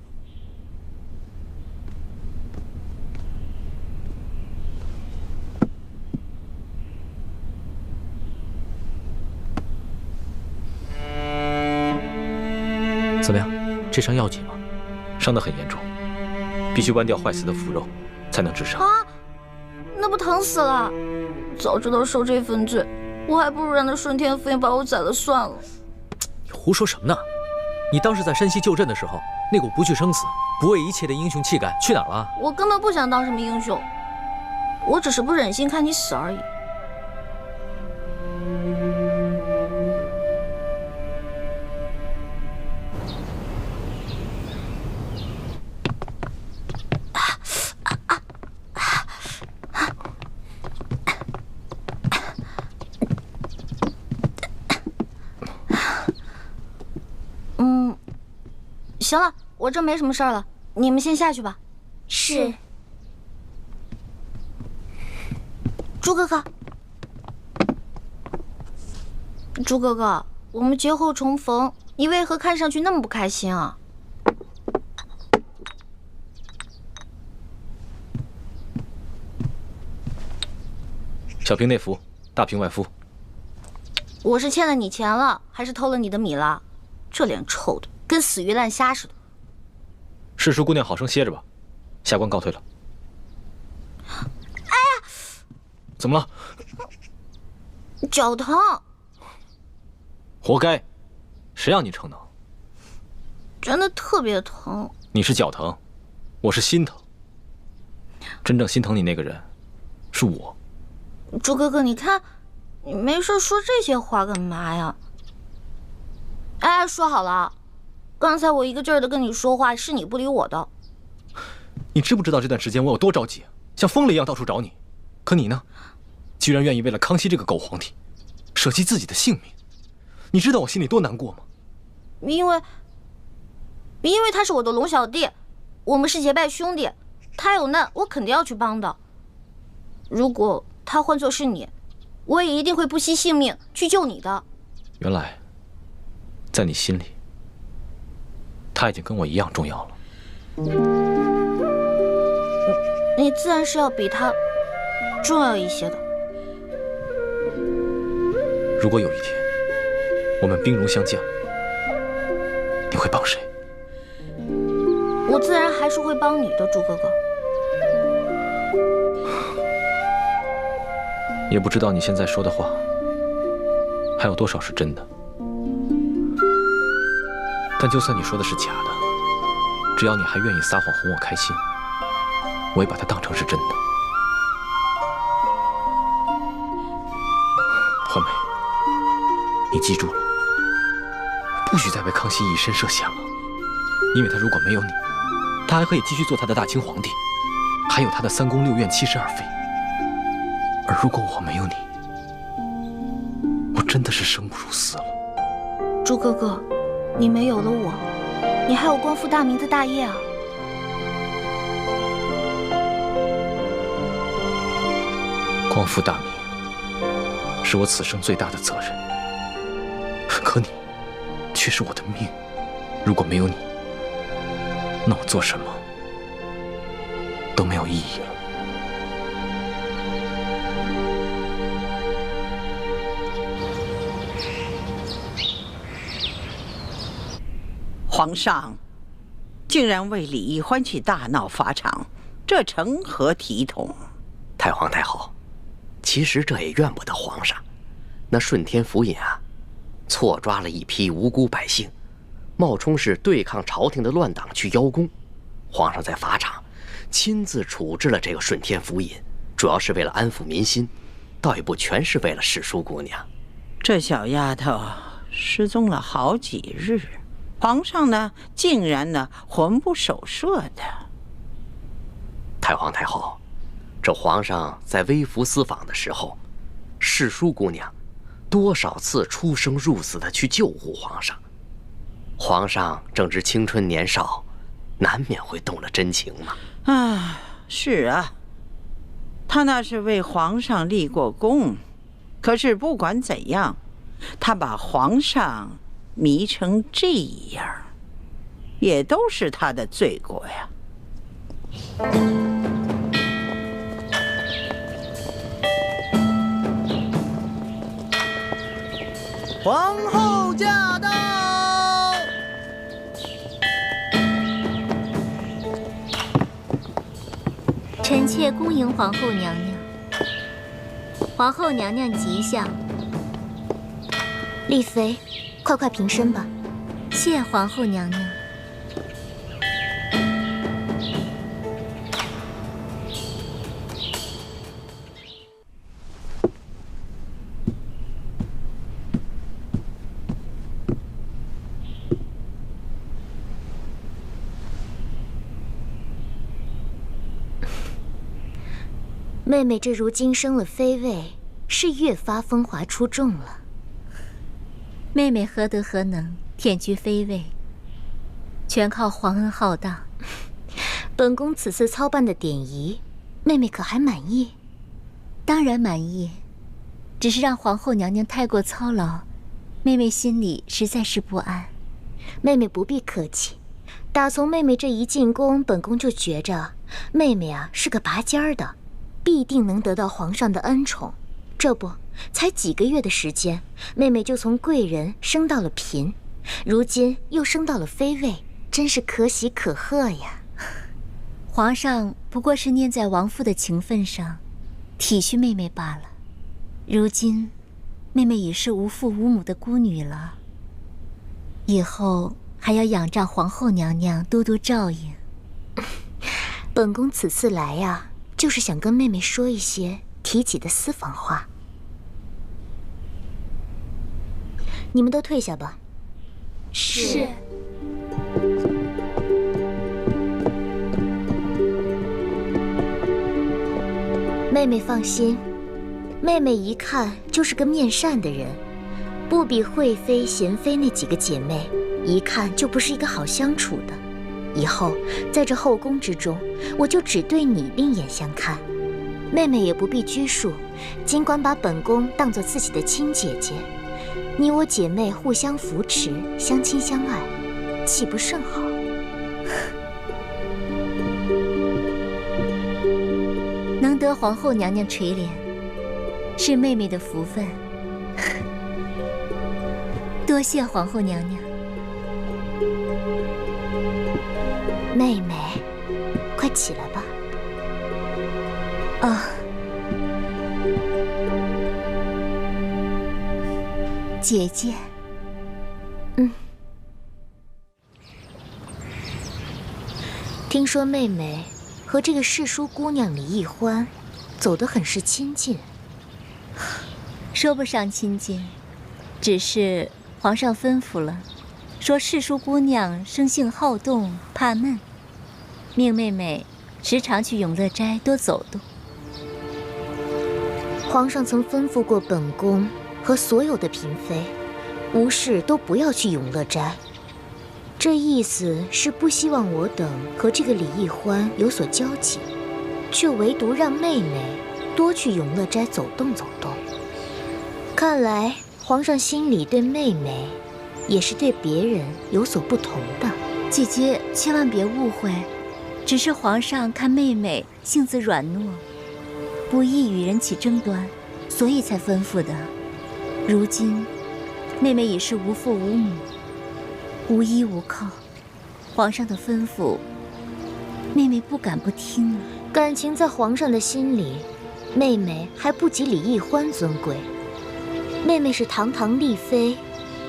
怎么样？这伤要紧吗？伤得很严重，必须剜掉坏死的腐肉，才能治伤。啊，那不疼死了！早知道受这份罪，我还不如让那顺天府尹把我宰了算了。你胡说什么呢？你当时在山西救朕的时候，那股不惧生死、不畏一切的英雄气概去哪儿了？我根本不想当什么英雄，我只是不忍心看你死而已。行了，我这没什么事儿了，你们先下去吧。是。朱哥哥，朱哥哥，我们节后重逢，你为何看上去那么不开心啊？小平内服，大平外敷。我是欠了你钱了，还是偷了你的米了？这脸臭的跟死鱼烂虾似的。世淑姑娘好生歇着吧，下官告退了。哎呀，怎么了？脚疼。活该，谁让你逞能？真的特别疼。你是脚疼，我是心疼。真正心疼你那个人，是我。朱哥哥，你看，你没事说这些话干嘛呀？哎，说好了，刚才我一个劲儿的跟你说话，是你不理我的。你知不知道这段时间我有多着急，像疯了一样到处找你？可你呢，居然愿意为了康熙这个狗皇帝，舍弃自己的性命。你知道我心里多难过吗？因为他是我的龙小弟，我们是结拜兄弟，他有难我肯定要去帮的。如果他换作是你，我也一定会不惜性命去救你的。原来，在你心里，他已经跟我一样重要了。你自然是要比他重要一些的。如果有一天我们兵戎相见，你会帮谁？我自然还是会帮你的，朱哥哥。也不知道你现在说的话还有多少是真的。但就算你说的是假的，只要你还愿意撒谎哄我开心，我也把它当成是真的。欢梅，你记住了，不许再为康熙以身涉险了。因为他如果没有你，他还可以继续做他的大清皇帝，还有他的3宫6院72妃。而如果我没有你，我真的是生不如死了。朱哥哥，你没有了我，你还有光复大明的大业啊！光复大明是我此生最大的责任，可你却是我的命。如果没有你，那我做什么都没有意义了。皇上竟然为李易欢去大闹法场，这成何体统？太皇太后，其实这也怨不得皇上。那顺天府尹啊，错抓了一批无辜百姓，冒充是对抗朝廷的乱党去邀功。皇上在法场亲自处置了这个顺天府尹，主要是为了安抚民心，倒也不全是为了世淑姑娘。这小丫头失踪了好几日，皇上呢竟然呢魂不守舍的。太皇太后，这皇上在微服私访的时候，世淑姑娘多少次出生入死的去救护皇上。皇上正值青春年少，难免会动了真情嘛。啊，是啊，他那是为皇上立过功，可是不管怎样，他把皇上迷成这样，也都是他的罪过呀。皇后驾到！臣妾恭迎皇后娘娘。皇后娘娘吉祥。丽妃，快快平身吧。谢皇后娘娘。妹妹这如今升了妃位，是越发风华出众了。妹妹何德何能，忝居妃位，全靠皇恩浩荡。本宫此次操办的典仪，妹妹可还满意？当然满意，只是让皇后娘娘太过操劳，妹妹心里实在是不安。妹妹不必客气，打从妹妹这一进宫，本宫就觉着妹妹啊是个拔尖儿的。必定能得到皇上的恩宠，这不，才几个月的时间，妹妹就从贵人升到了嫔，如今又升到了妃位，真是可喜可贺呀！皇上不过是念在王父的情分上，体恤妹妹罢了。如今，妹妹已是无父无母的孤女了，以后还要仰仗皇后娘娘多多照应。本宫此次来呀，就是想跟妹妹说一些提起的私房话。你们都退下吧。是。妹妹放心，妹妹一看就是个面善的人，不比惠妃、娴妃那几个姐妹，一看就不是一个好相处的。以后在这后宫之中，我就只对你另眼相看。妹妹也不必拘束，尽管把本宫当作自己的亲姐姐，你我姐妹互相扶持，相亲相爱，岂不甚好？能得皇后娘娘垂怜，是妹妹的福分。多谢皇后娘娘。妹妹，快起来吧。啊，姐姐。听说妹妹和这个世淑姑娘李易欢走得很是亲近。说不上亲近，只是皇上吩咐了，说世淑姑娘生性好动，怕闷，命妹妹时常去永乐斋多走动。皇上曾吩咐过本宫和所有的嫔妃，无事都不要去永乐斋。这意思是不希望我等和这个李易欢有所交集，却唯独让妹妹多去永乐斋走动走动。看来皇上心里对妹妹，也是对别人有所不同的。姐姐千万别误会，只是皇上看妹妹性子软糯，不易与人起争端，所以才吩咐的。如今妹妹已是无父无母，无依无靠，皇上的吩咐，妹妹不敢不听啊。感情在皇上的心里，妹妹还不及李易欢尊贵。妹妹是堂堂丽妃，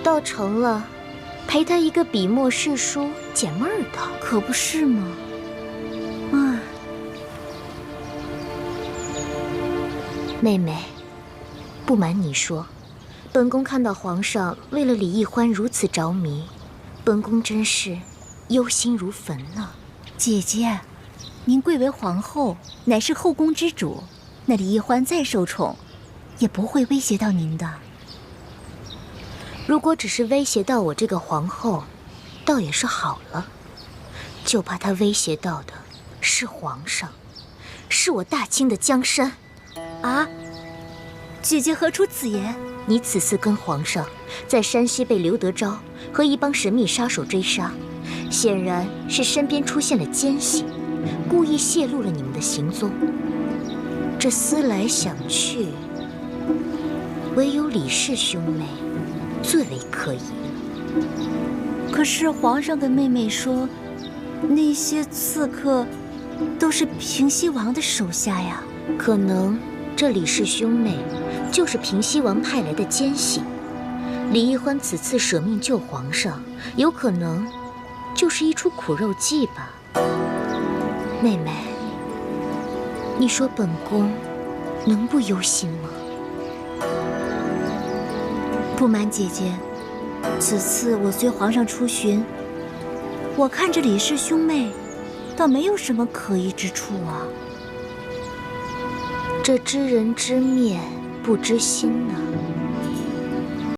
倒成了陪她一个笔墨世书解闷儿的，可不是吗？啊，妹妹，不瞒你说，本宫看到皇上为了李易欢如此着迷，本宫真是忧心如焚呢。姐姐，您贵为皇后，乃是后宫之主，那李易欢再受宠，也不会威胁到您的。如果只是威胁到我这个皇后，倒也是好了。就怕他威胁到的是皇上，是我大清的江山。啊！姐姐何出此言？你此次跟皇上在山西被刘德昭和一帮神秘杀手追杀，显然是身边出现了奸细，故意泄露了你们的行踪。这思来想去，唯有李氏兄妹最为可疑了。可是皇上跟妹妹说，那些刺客都是平西王的手下呀。可能这李氏兄妹就是平西王派来的奸细。李易欢此次舍命救皇上，有可能就是一出苦肉计吧。妹妹，你说本宫能不忧心吗？不瞒姐姐，此次我随皇上出巡，我看着李氏兄妹，倒没有什么可疑之处啊。这知人知面不知心呢。